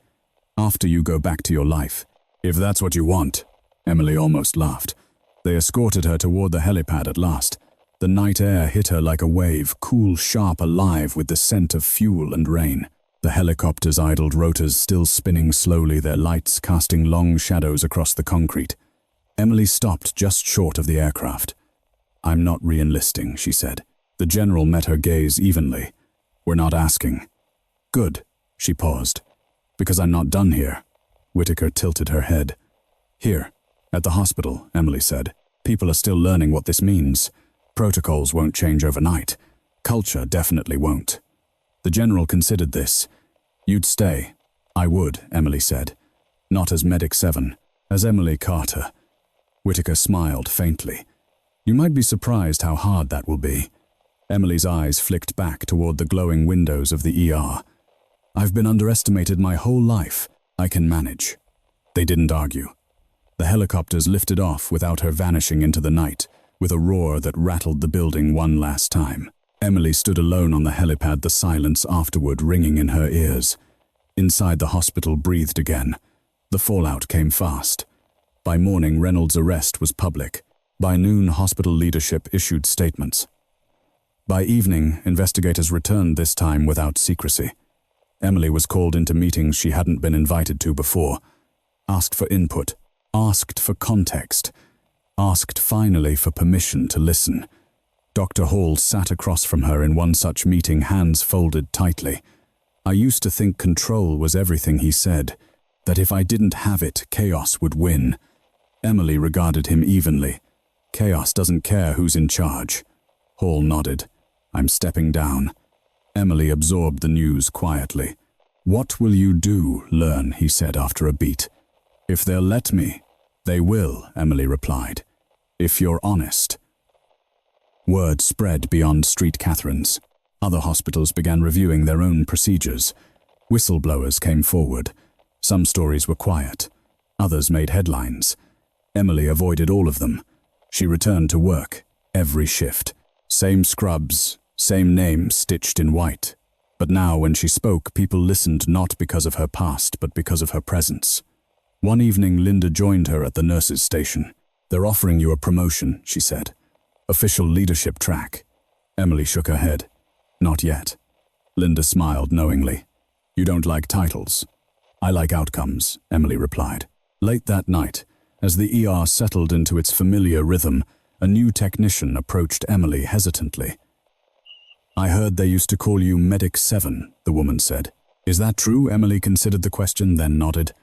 After you go back to your life. If that's what you want. Emily almost laughed. They escorted her toward the helipad at last. The night air hit her like a wave, cool, sharp, alive with the scent of fuel and rain. The helicopter's idled rotors still spinning slowly, their lights casting long shadows across the concrete. Emily stopped just short of the aircraft. "I'm not re-enlisting," she said. The general met her gaze evenly. "We're not asking." "Good." She paused. "Because I'm not done here." Whitaker tilted her head. "Here, at the hospital," Emily said. "People are still learning what this means. Protocols won't change overnight. Culture definitely won't." The general considered this. "You'd stay." "I would," Emily said. "Not as Medic 7, as Emily Carter." Whitaker smiled faintly. "You might be surprised how hard that will be." Emily's eyes flicked back toward the glowing windows of the ER. "I've been underestimated my whole life. I can manage." They didn't argue. The helicopters lifted off without her vanishing into the night, with a roar that rattled the building one last time. Emily stood alone on the helipad, the silence afterward ringing in her ears. Inside the hospital breathed again. The fallout came fast. By morning, Reynolds' arrest was public. By noon, hospital leadership issued statements. By evening, investigators returned, this time without secrecy. Emily was called into meetings she hadn't been invited to before. Asked for input. Asked for context. Asked finally for permission to listen. Dr. Hall sat across from her in one such meeting, hands folded tightly. "I used to think control was everything," he said, "that if I didn't have it, chaos would win." Emily regarded him evenly. "Chaos doesn't care who's in charge." Hall nodded. "I'm stepping down." Emily absorbed the news quietly. "What will you do, learn?" he said after a beat. "If they'll let me." "They will," Emily replied. "If you're honest." Word spread beyond Street Catherine's. Other hospitals began reviewing their own procedures. Whistleblowers came forward. Some stories were quiet. Others made headlines. Emily avoided all of them. She returned to work, every shift. Same scrubs, same names stitched in white. But now when she spoke, people listened not because of her past, but because of her presence. One evening, Linda joined her at the nurses' station. "They're offering you a promotion," she said. "Official leadership track." Emily shook her head. "Not yet." Linda smiled knowingly. "You don't like titles." "I like outcomes," Emily replied. Late that night, as the ER settled into its familiar rhythm, a new technician approached Emily hesitantly. "I heard they used to call you Medic 7, the woman said. "Is that true?" Emily considered the question, then nodded.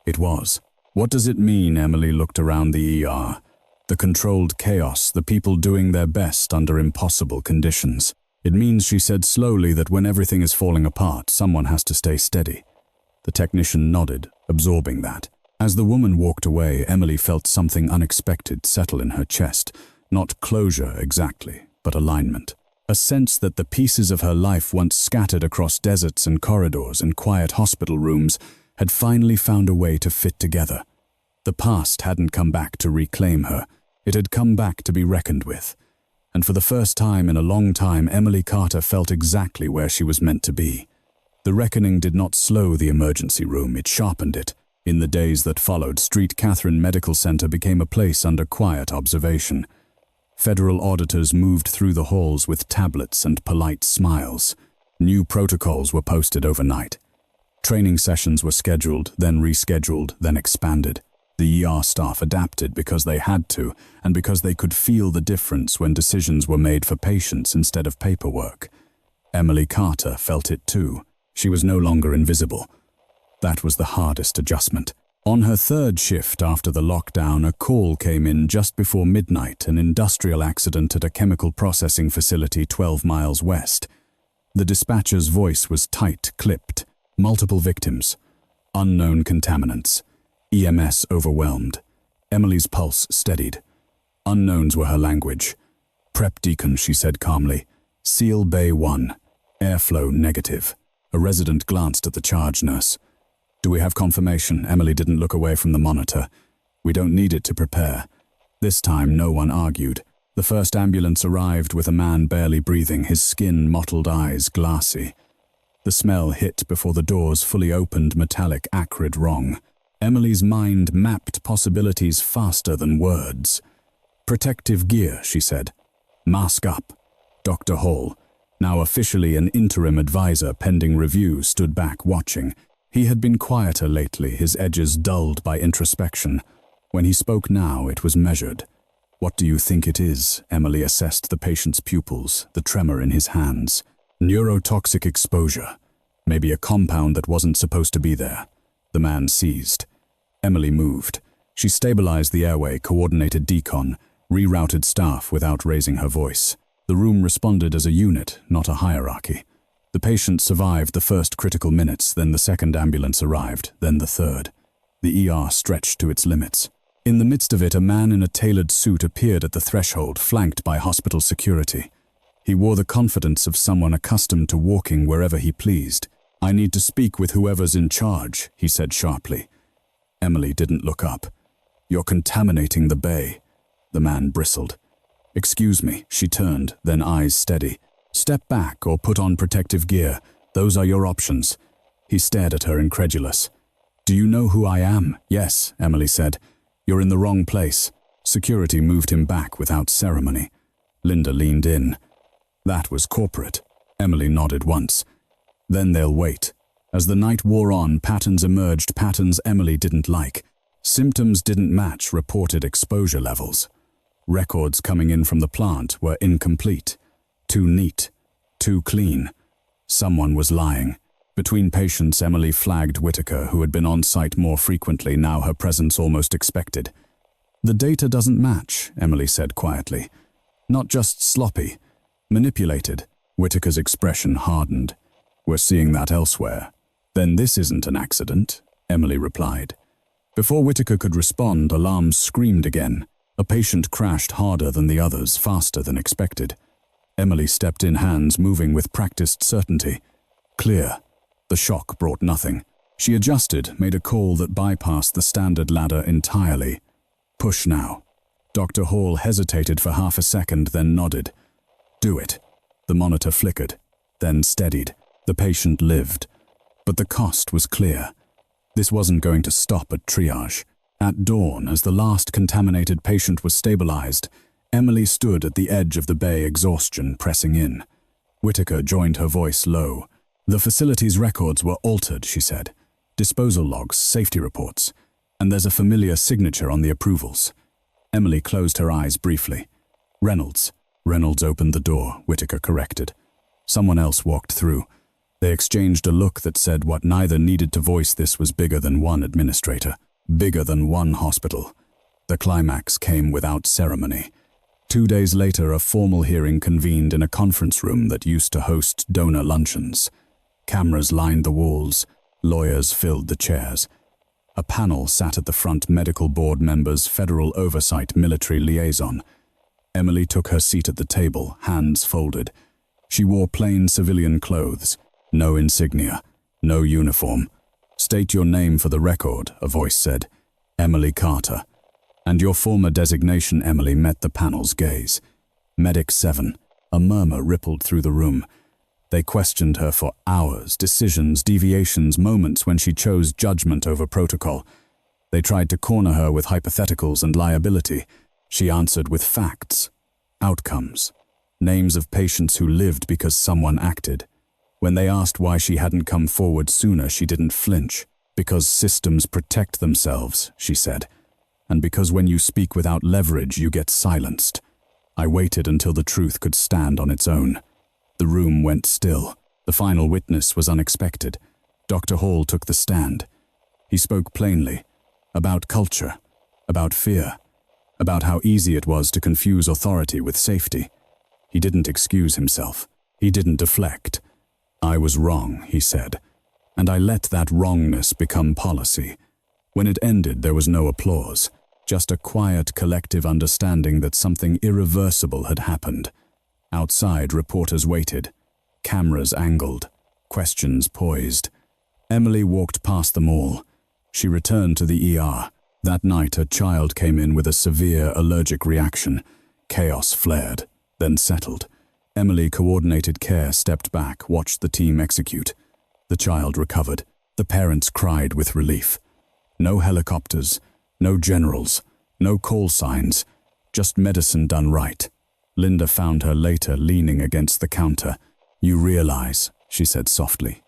It was. "What does it mean?" Emily looked around the ER. The controlled chaos, the people doing their best under impossible conditions. "It means," she said slowly, "that when everything is falling apart, someone has to stay steady." The technician nodded, absorbing that. As the woman walked away, Emily felt something unexpected settle in her chest. Not closure exactly, but alignment. A sense that the pieces of her life once scattered across deserts and corridors and quiet hospital rooms had finally found a way to fit together. The past hadn't come back to reclaim her. It had come back to be reckoned with. And for the first time in a long time, Emily Carter felt exactly where she was meant to be. The reckoning did not slow the emergency room, it sharpened it. In the days that followed, Street Catherine Medical Center became a place under quiet observation. Federal auditors moved through the halls with tablets and polite smiles. New protocols were posted overnight. Training sessions were scheduled, then rescheduled, then expanded. The ER staff adapted because they had to, and because they could feel the difference when decisions were made for patients instead of paperwork. Emily Carter felt it too. She was no longer invisible. That was the hardest adjustment. On her third shift after the lockdown, a call came in just before midnight, an industrial accident at a chemical processing facility 12 miles west. The dispatcher's voice was tight, clipped. Multiple victims. Unknown contaminants. EMS overwhelmed. Emily's pulse steadied. Unknowns were her language. "Prep Deacon," she said calmly. "Seal Bay 1. Airflow negative." A resident glanced at the charge nurse. "Do we have confirmation?" Emily didn't look away from the monitor. "We don't need it to prepare." This time no one argued. The first ambulance arrived with a man barely breathing, his skin, mottled eyes glassy. The smell hit before the doors fully opened, metallic, acrid wrong. Emily's mind mapped possibilities faster than words. "Protective gear," she said. "Mask up." Dr. Hall, now officially an interim advisor pending review, stood back watching. He had been quieter lately, his edges dulled by introspection. When he spoke now, it was measured. "What do you think it is?" Emily assessed the patient's pupils, the tremor in his hands. "Neurotoxic exposure. Maybe a compound that wasn't supposed to be there." The man seized. Emily moved. She stabilized the airway, coordinated decon, rerouted staff without raising her voice. The room responded as a unit, not a hierarchy. The patient survived the first critical minutes, then the second ambulance arrived, then the third. The ER stretched to its limits. In the midst of it, a man in a tailored suit appeared at the threshold, flanked by hospital security. He wore the confidence of someone accustomed to walking wherever he pleased. "I need to speak with whoever's in charge," he said sharply. Emily didn't look up. "You're contaminating the bay." The man bristled. "Excuse me," she turned, then eyes steady. "Step back or put on protective gear. Those are your options." He stared at her, incredulous. "Do you know who I am?" "Yes," Emily said. "You're in the wrong place." Security moved him back without ceremony. Linda leaned in. "That was corporate." Emily nodded once. "Then they'll wait." As the night wore on, patterns emerged, patterns Emily didn't like. Symptoms didn't match reported exposure levels. Records coming in from the plant were incomplete. Too neat. Too clean. Someone was lying. Between patients, Emily flagged Whitaker, who had been on site more frequently, now her presence almost expected. "The data doesn't match," Emily said quietly. "Not just sloppy. Manipulated." Whitaker's expression hardened. "We're seeing that elsewhere." "Then this isn't an accident," Emily replied. Before Whitaker could respond, alarms screamed again. A patient crashed harder than the others, faster than expected. Emily stepped in, hands moving with practiced certainty. Clear. The shock brought nothing. She adjusted, made a call that bypassed the standard ladder entirely. "Push now." Dr. Hall hesitated for half a second, then nodded. "Do it." The monitor flickered, then steadied. The patient lived. But the cost was clear. This wasn't going to stop at triage. At dawn, as the last contaminated patient was stabilized, Emily stood at the edge of the bay, exhaustion pressing in. Whitaker joined her voice low. "The facility's records were altered," she said. "Disposal logs, safety reports, and there's a familiar signature on the approvals." Emily closed her eyes briefly. "Reynolds." Reynolds opened the door, Whitaker corrected. Someone else walked through. They exchanged a look that said what neither needed to voice. This was bigger than one administrator, bigger than one hospital. The climax came without ceremony. 2 days later, a formal hearing convened in a conference room that used to host donor luncheons. Cameras lined the walls, lawyers filled the chairs. A panel sat at the front, medical board members, federal oversight, military liaison. Emily took her seat at the table, hands folded. She wore plain civilian clothes. No insignia, no uniform. "State your name for the record," a voice said. "Emily Carter." "And your former designation." Emily met the panel's gaze. "Medic 7. A murmur rippled through the room. They questioned her for hours, decisions, deviations, moments when she chose judgment over protocol. They tried to corner her with hypotheticals and liability. She answered with facts, outcomes, names of patients who lived because someone acted. When they asked why she hadn't come forward sooner, she didn't flinch. "Because systems protect themselves," she said. "And because when you speak without leverage, you get silenced." I waited until the truth could stand on its own. The room went still. The final witness was unexpected. Dr. Hall took the stand. He spoke plainly, about culture, about fear, about how easy it was to confuse authority with safety. He didn't excuse himself. He didn't deflect. "I was wrong," he said, "and I let that wrongness become policy." When it ended, there was no applause, just a quiet collective understanding that something irreversible had happened. Outside, reporters waited, cameras angled, questions poised. Emily walked past them all. She returned to the ER. That night, a child came in with a severe allergic reaction. Chaos flared, then settled. Emily coordinated care, stepped back, watched the team execute. The child recovered. The parents cried with relief. No helicopters, no generals, no call signs, just medicine done right. Linda found her later leaning against the counter. "You realize," she said softly.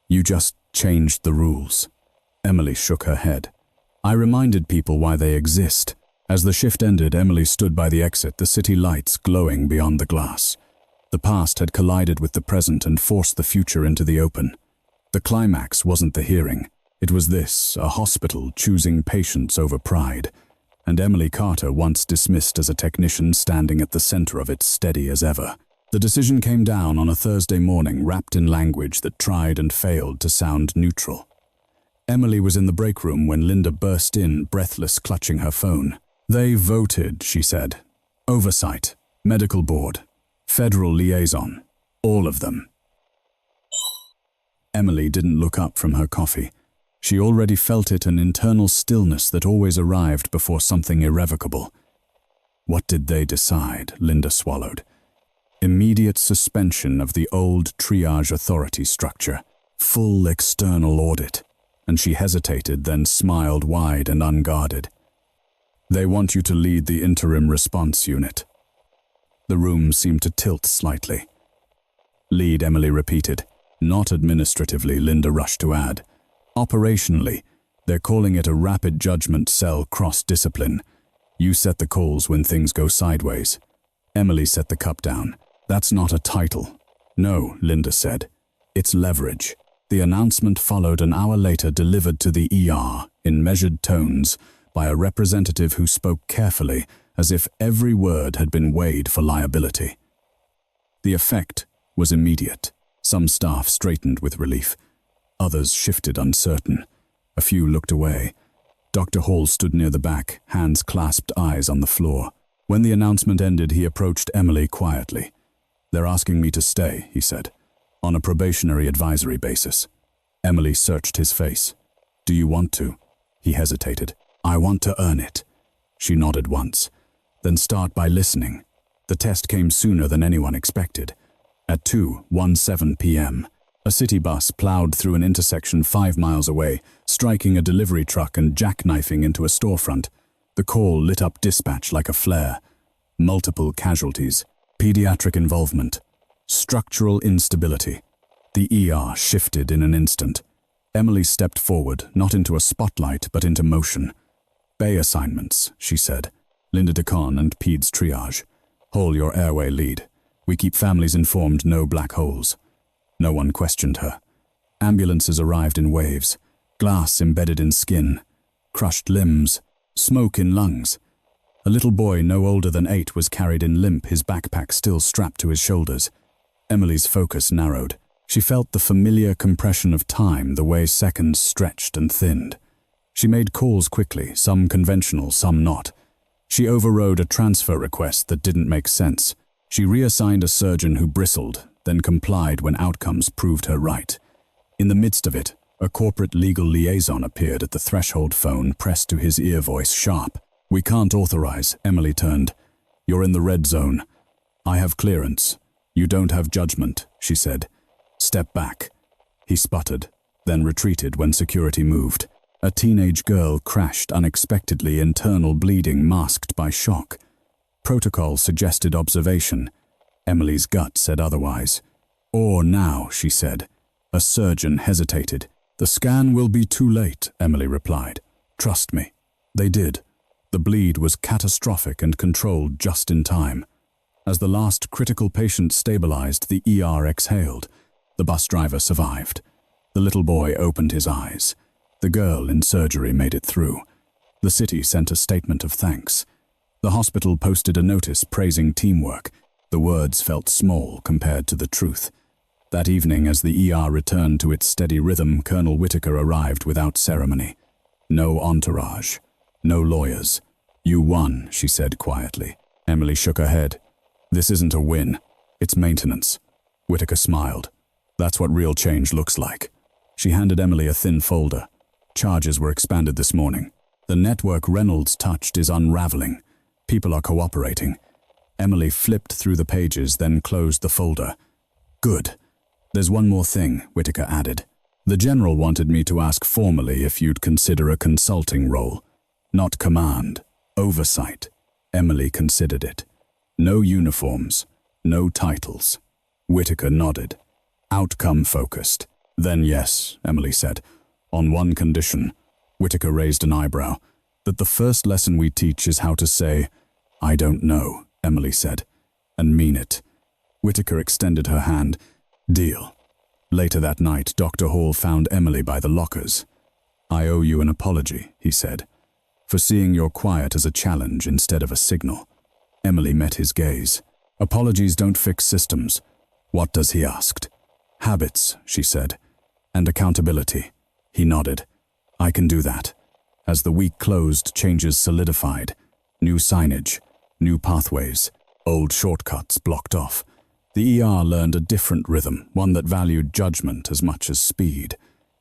"You just changed the rules." Emily shook her head. "I reminded people why they exist." As the shift ended, Emily stood by the exit, the city lights glowing beyond the glass. The past had collided with the present and forced the future into the open. The climax wasn't the hearing. It was this, a hospital choosing patience over pride. And Emily Carter, once dismissed as a technician, standing at the center of it, steady as ever. The decision came down on a Thursday morning, wrapped in language that tried and failed to sound neutral. Emily was in the break room when Linda burst in, breathless, clutching her phone. "They voted," she said. "Oversight, medical board, federal liaison, all of them." Emily didn't look up from her coffee. She already felt it, an internal stillness that always arrived before something irrevocable. What did they decide? Linda swallowed. Immediate suspension of the old triage authority structure. Full external audit. And she hesitated, then smiled wide and unguarded. "They want you to lead the interim response unit." The room seemed to tilt slightly. "Lead," Emily repeated. "Not administratively," Linda rushed to add. "Operationally. They're calling it a rapid judgment cell cross-discipline. You set the calls when things go sideways." Emily set the cup down. "That's not a title." "No," Linda said. "It's leverage." The announcement followed an hour later, delivered to the ER in measured tones by a representative who spoke carefully, as if every word had been weighed for liability. The effect was immediate. Some staff straightened with relief. Others shifted uncertain. A few looked away. Dr. Hall stood near the back, hands clasped, eyes on the floor. When the announcement ended, he approached Emily quietly. "They're asking me to stay," he said, "on a probationary advisory basis." Emily searched his face. "Do you want to?" He hesitated. "I want to earn it." She nodded once. "Then start by listening." The test came sooner than anyone expected. At 2:17 p.m., a city bus plowed through an intersection 5 miles away, striking a delivery truck and jackknifing into a storefront. The call lit up dispatch like a flare. Multiple casualties, pediatric involvement, structural instability. The ER shifted in an instant. Emily stepped forward, not into a spotlight, but into motion. "Bay assignments," she said. "Linda DeCon and PEDS triage. Hall, your airway lead. We keep families informed, no black holes." No one questioned her. Ambulances arrived in waves. Glass embedded in skin. Crushed limbs. Smoke in lungs. A little boy no older than 8 was carried in limp, his backpack still strapped to his shoulders. Emily's focus narrowed. She felt the familiar compression of time, the way seconds stretched and thinned. She made calls quickly, some conventional, some not. She overrode a transfer request that didn't make sense. She reassigned a surgeon who bristled, then complied when outcomes proved her right. In the midst of it, a corporate legal liaison appeared at the threshold, phone pressed to his ear, voice sharp. "We can't authorize." Emily turned. "You're in the red zone." "I have clearance." "You don't have judgment," she said. "Step back." He sputtered, then retreated when security moved. A teenage girl crashed unexpectedly, internal bleeding masked by shock. Protocol suggested observation. Emily's gut said otherwise. "Or now," she said. A surgeon hesitated. "The scan will be too late," Emily replied. "Trust me." They did. The bleed was catastrophic and controlled just in time. As the last critical patient stabilized, the ER exhaled. The bus driver survived. The little boy opened his eyes. The girl in surgery made it through. The city sent a statement of thanks. The hospital posted a notice praising teamwork. The words felt small compared to the truth. That evening, as the ER returned to its steady rhythm, Colonel Whitaker arrived without ceremony. No entourage. No lawyers. "You won," she said quietly. Emily shook her head. "This isn't a win. It's maintenance." Whitaker smiled. "That's what real change looks like." She handed Emily a thin folder. Charges were expanded this morning. The network Reynolds touched is unraveling. People are cooperating. Emily flipped through the pages, then closed the folder. "Good. There's one more thing," Whitaker added. The general wanted me to ask formally if you'd consider a consulting role. Not command, oversight. Emily considered it. No uniforms, no titles. Whitaker nodded. Outcome-focused. Then yes, Emily said. On one condition. Whitaker raised an eyebrow. That the first lesson we teach is how to say, "I don't know," Emily said, "and mean it." Whitaker extended her hand. Deal. Later that night, Dr. Hall found Emily by the lockers. "I owe you an apology," he said, "for seeing your quiet as a challenge instead of a signal." Emily met his gaze. "Apologies don't fix systems." "What does?" he asked. "Habits," she said, "and accountability." He nodded. "I can do that." As the week closed, changes solidified. New signage, new pathways, old shortcuts blocked off. The ER learned a different rhythm, one that valued judgment as much as speed.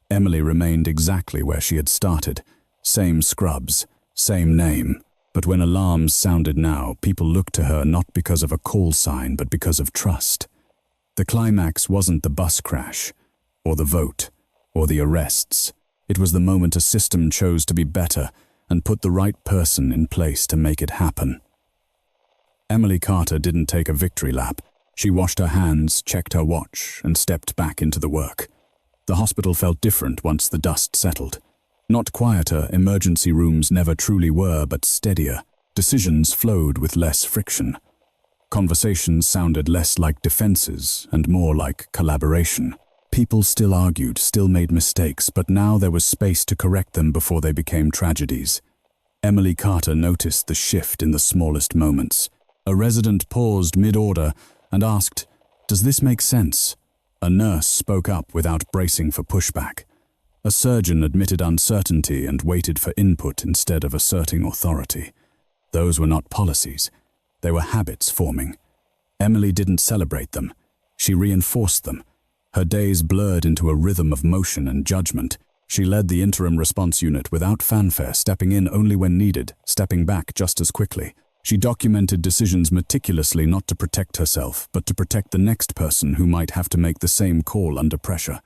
Emily remained exactly where she had started. Same scrubs, same name. But when alarms sounded now, people looked to her not because of a call sign, but because of trust. The climax wasn't the bus crash, or the vote, or the arrests. It was the moment a system chose to be better and put the right person in place to make it happen. Emily Carter didn't take a victory lap. She washed her hands, checked her watch, and stepped back into the work. The hospital felt different once the dust settled. Not quieter, emergency rooms never truly were, but steadier. Decisions flowed with less friction. Conversations sounded less like defenses and more like collaboration. People still argued, still made mistakes, but now there was space to correct them before they became tragedies. Emily Carter noticed the shift in the smallest moments. A resident paused mid-order and asked, "Does this make sense?" A nurse spoke up without bracing for pushback. A surgeon admitted uncertainty and waited for input instead of asserting authority. Those were not policies. They were habits forming. Emily didn't celebrate them. She reinforced them. Her days blurred into a rhythm of motion and judgment. She led the interim response unit without fanfare, stepping in only when needed, stepping back just as quickly. She documented decisions meticulously, not to protect herself, but to protect the next person who might have to make the same call under pressure.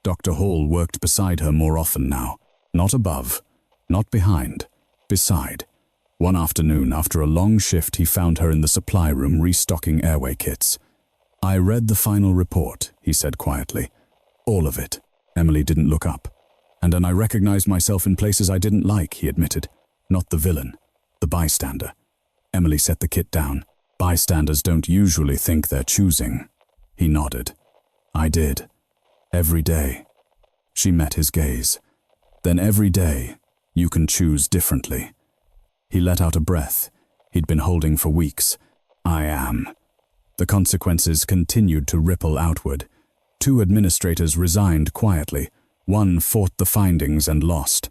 Dr. Hall worked beside her more often now. Not above, not behind, beside. One afternoon, after a long shift, he found her in the supply room restocking airway kits. "I read the final report," he said quietly. "All of it." Emily didn't look up. "And then I recognized myself in places I didn't like," he admitted. "Not the villain, the bystander." Emily set the kit down. "Bystanders don't usually think they're choosing." He nodded. "I did. Every day." She met his gaze. "Then every day, you can choose differently." He let out a breath he'd been holding for weeks. "I am." The consequences continued to ripple outward. 2 administrators resigned quietly. 1 fought the findings and lost.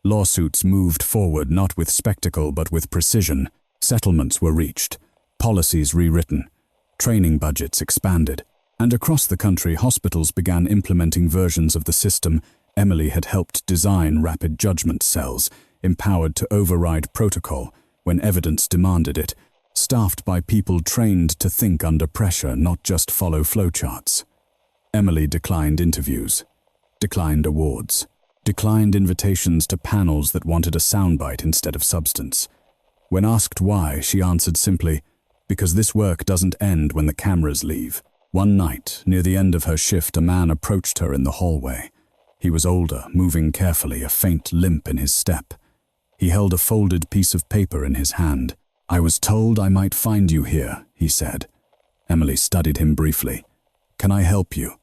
Lawsuits moved forward not with spectacle but with precision. Settlements were reached. Policies rewritten. Training budgets expanded. And across the country, hospitals began implementing versions of the system Emily had helped design: rapid judgment cells, empowered to override protocol when evidence demanded it, staffed by people trained to think under pressure, not just follow flowcharts. Emily declined interviews, declined awards, declined invitations to panels that wanted a soundbite instead of substance. When asked why, she answered simply, "Because this work doesn't end when the cameras leave." One night, near the end of her shift, a man approached her in the hallway. He was older, moving carefully, a faint limp in his step. He held a folded piece of paper in his hand. "I was told I might find you here," he said. Emily studied him briefly. "Can I help you?"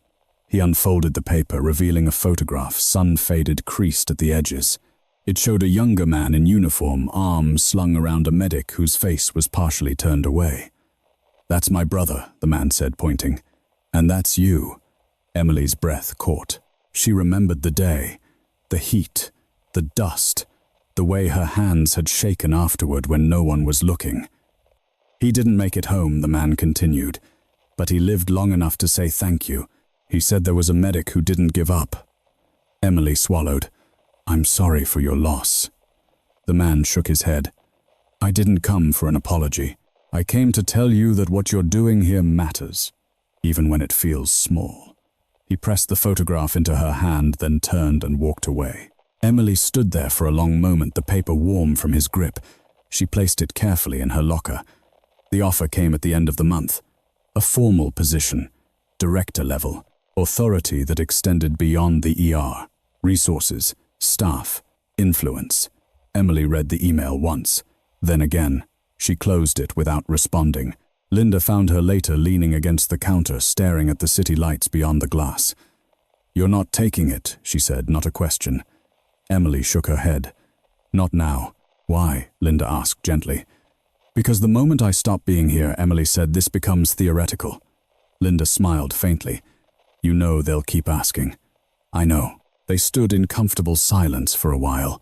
He unfolded the paper, revealing a photograph, sun-faded, creased at the edges. It showed a younger man in uniform, arms slung around a medic whose face was partially turned away. "That's my brother," the man said, pointing. "And that's you." Emily's breath caught. She remembered the day, the heat, the dust, the way her hands had shaken afterward when no one was looking. "He didn't make it home," the man continued, "but he lived long enough to say thank you. He said there was a medic who didn't give up." Emily swallowed. "I'm sorry for your loss." The man shook his head. "I didn't come for an apology. I came to tell you that what you're doing here matters, even when it feels small." He pressed the photograph into her hand, then turned and walked away. Emily stood there for a long moment, the paper warm from his grip. She placed it carefully in her locker. The offer came at the end of the month. A formal position, director level, authority that extended beyond the ER. Resources, staff, influence. Emily read the email once, then again. She closed it without responding. Linda found her later leaning against the counter, staring at the city lights beyond the glass. "You're not taking it," she said, not a question. Emily shook her head. "Not now." "Why?" Linda asked gently. "Because the moment I stop being here," Emily said, "this becomes theoretical." Linda smiled faintly. "You know they'll keep asking." "I know." They stood in comfortable silence for a while.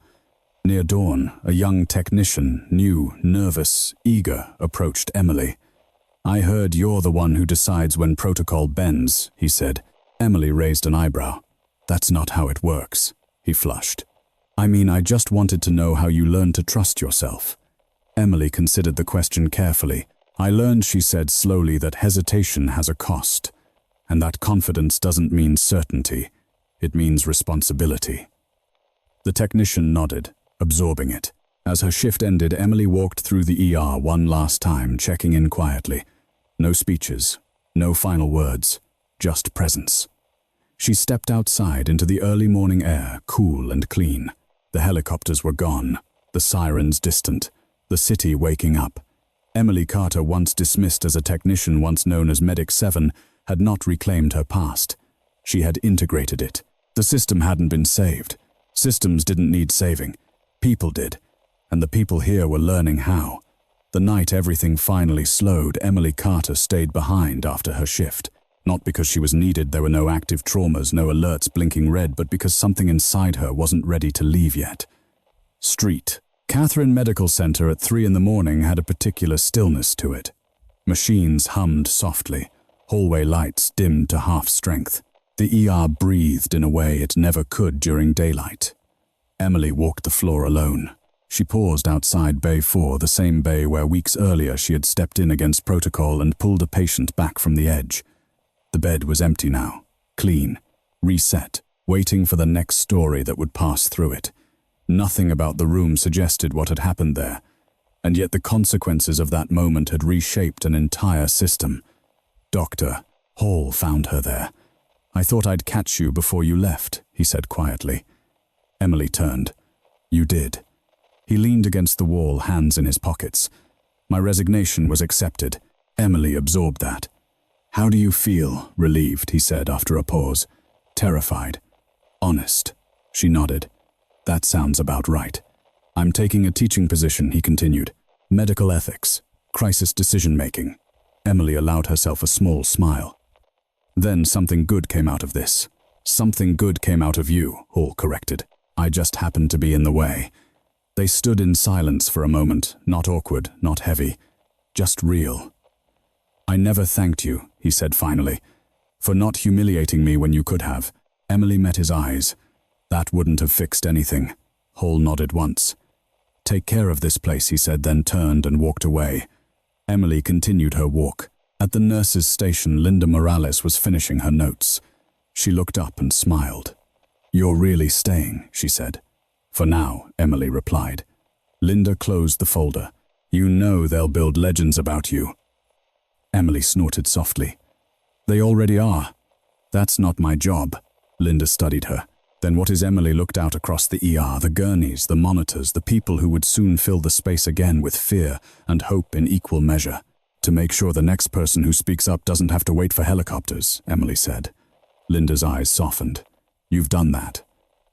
Near dawn, a young technician, new, nervous, eager, approached Emily. "I heard you're the one who decides when protocol bends," he said. Emily raised an eyebrow. "That's not how it works." He flushed. "I mean, I just wanted to know how you learned to trust yourself." Emily considered the question carefully. "I learned," she said slowly, "that hesitation has a cost. And that confidence doesn't mean certainty. It means responsibility." The technician nodded, absorbing it. As her shift ended, Emily walked through the ER one last time, checking in quietly. No speeches, no final words, just presence. She stepped outside into the early morning air, cool and clean. The helicopters were gone, the sirens distant, the city waking up. Emily Carter, once dismissed as a technician, once known as Medic 7, had not reclaimed her past. She had integrated it. The system hadn't been saved. Systems didn't need saving. People did. And the people here were learning how. The night everything finally slowed, Emily Carter stayed behind after her shift. Not because she was needed, there were no active traumas, no alerts blinking red, but because something inside her wasn't ready to leave yet. Street. Catherine Medical Center at 3 in the morning had a particular stillness to it. Machines hummed softly. Hallway lights dimmed to half strength. The ER breathed in a way it never could during daylight. Emily walked the floor alone. She paused outside Bay 4, the same bay where weeks earlier she had stepped in against protocol and pulled a patient back from the edge. The bed was empty now, clean, reset, waiting for the next story that would pass through it. Nothing about the room suggested what had happened there, and yet the consequences of that moment had reshaped an entire system. Dr. Hall found her there. "I thought I'd catch you before you left," he said quietly. Emily turned. "You did." He leaned against the wall, hands in his pockets. "My resignation was accepted." Emily absorbed that. "How do you feel?" "Relieved," he said after a pause. "Terrified." "Honest." She nodded. "That sounds about right." "I'm taking a teaching position," he continued. "Medical ethics, crisis decision-making." Emily allowed herself a small smile. "Then something good came out of this." "Something good came out of you," Hall corrected. "I just happened to be in the way." They stood in silence for a moment, not awkward, not heavy, just real. "I never thanked you," he said finally, "for not humiliating me when you could have." Emily met his eyes. "That wouldn't have fixed anything." Hall nodded once. "Take care of this place," he said, then turned and walked away. Emily continued her walk. At the nurse's station, Linda Morales was finishing her notes. She looked up and smiled. "You're really staying," she said. "For now," Emily replied. Linda closed the folder. "You know they'll build legends about you." Emily snorted softly. "They already are." "That's not my job." Linda studied her. Then what is Emily looked out across the ER, the gurneys, the monitors, the people who would soon fill the space again with fear and hope in equal measure. "To make sure the next person who speaks up doesn't have to wait for helicopters," Emily said. Linda's eyes softened. "You've done that."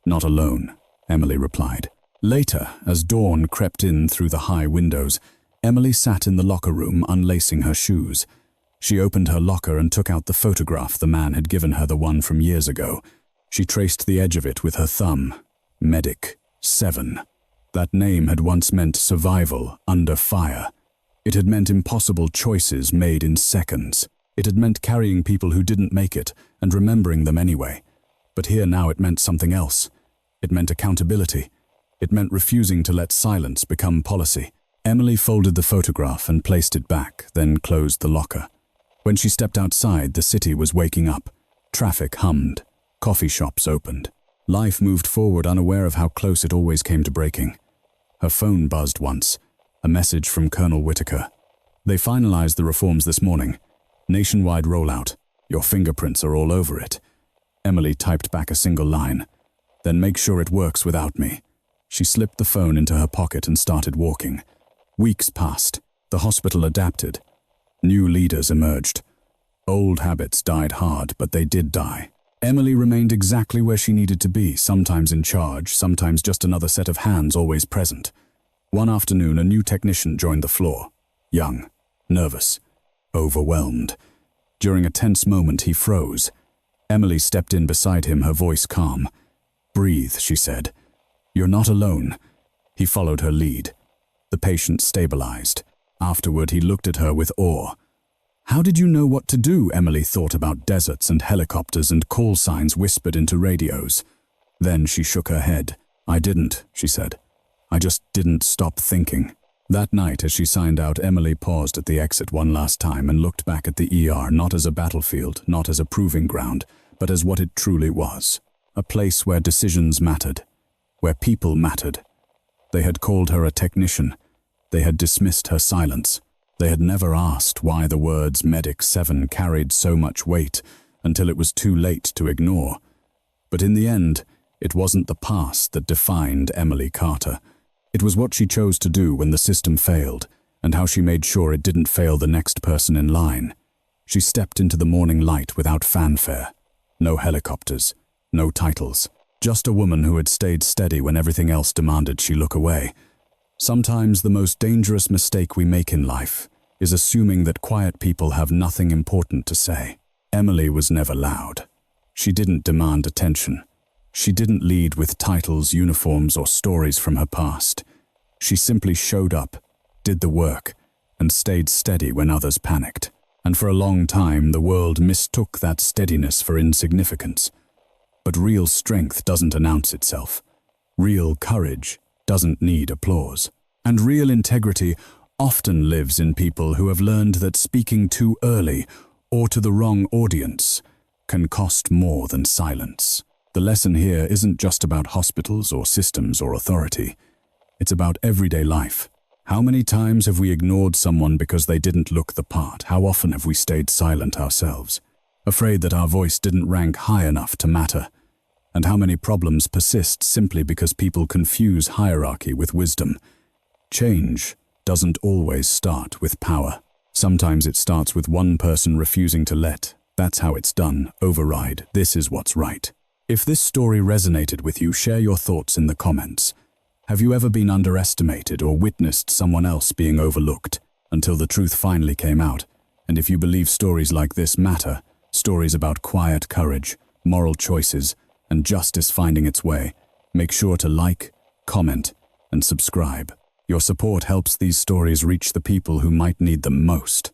"Not alone," Emily replied. Later, as dawn crept in through the high windows, Emily sat in the locker room unlacing her shoes. She opened her locker and took out the photograph the man had given her, the one from years ago. She traced the edge of it with her thumb. Medic 7. That name had once meant survival under fire. It had meant impossible choices made in seconds. It had meant carrying people who didn't make it and remembering them anyway. But here now it meant something else. It meant accountability. It meant refusing to let silence become policy. Emily folded the photograph and placed it back, then closed the locker. When she stepped outside, the city was waking up. Traffic hummed. Coffee shops opened. Life moved forward unaware of how close it always came to breaking. Her phone buzzed once. A message from Colonel Whitaker. They finalized the reforms this morning. Nationwide rollout. Your fingerprints are all over it. Emily typed back a single line. Then make sure it works without me. She slipped the phone into her pocket and started walking. Weeks passed. The hospital adapted. New leaders emerged. Old habits died hard, but they did die. Emily remained exactly where she needed to be, sometimes in charge, sometimes just another set of hands always present. One afternoon, a new technician joined the floor. Young, nervous, overwhelmed. During a tense moment, he froze. Emily stepped in beside him, her voice calm. "Breathe," she said. "You're not alone." He followed her lead. The patient stabilized. Afterward, he looked at her with awe. "How did you know what to do?" Emily thought about deserts and helicopters and call signs whispered into radios. Then she shook her head. "I didn't," she said. "I just didn't stop thinking." That night, as she signed out, Emily paused at the exit one last time and looked back at the ER, not as a battlefield, not as a proving ground, but as what it truly was. A place where decisions mattered, where people mattered. They had called her a technician. They had dismissed her silence. They had never asked why the words Medic 7 carried so much weight until it was too late to ignore. But in the end, it wasn't the past that defined Emily Carter. It was what she chose to do when the system failed, and how she made sure it didn't fail the next person in line. She stepped into the morning light without fanfare. No helicopters, no titles. Just a woman who had stayed steady when everything else demanded she look away. Sometimes the most dangerous mistake we make in life is assuming that quiet people have nothing important to say. Emily was never loud. She didn't demand attention. She didn't lead with titles, uniforms, or stories from her past. She simply showed up, did the work, and stayed steady when others panicked. And for a long time, the world mistook that steadiness for insignificance. But real strength doesn't announce itself. Real courage doesn't need applause. And real integrity often lives in people who have learned that speaking too early or to the wrong audience can cost more than silence. The lesson here isn't just about hospitals or systems or authority. It's about everyday life. How many times have we ignored someone because they didn't look the part? How often have we stayed silent ourselves, afraid that our voice didn't rank high enough to matter? And how many problems persist simply because people confuse hierarchy with wisdom? Change doesn't always start with power. Sometimes it starts with one person refusing to let, "That's how it's done," override, "This is what's right." If this story resonated with you, share your thoughts in the comments. Have you ever been underestimated or witnessed someone else being overlooked until the truth finally came out? And if you believe stories like this matter, stories about quiet courage, moral choices, and justice finding its way, make sure to like, comment, and subscribe. Your support helps these stories reach the people who might need them most.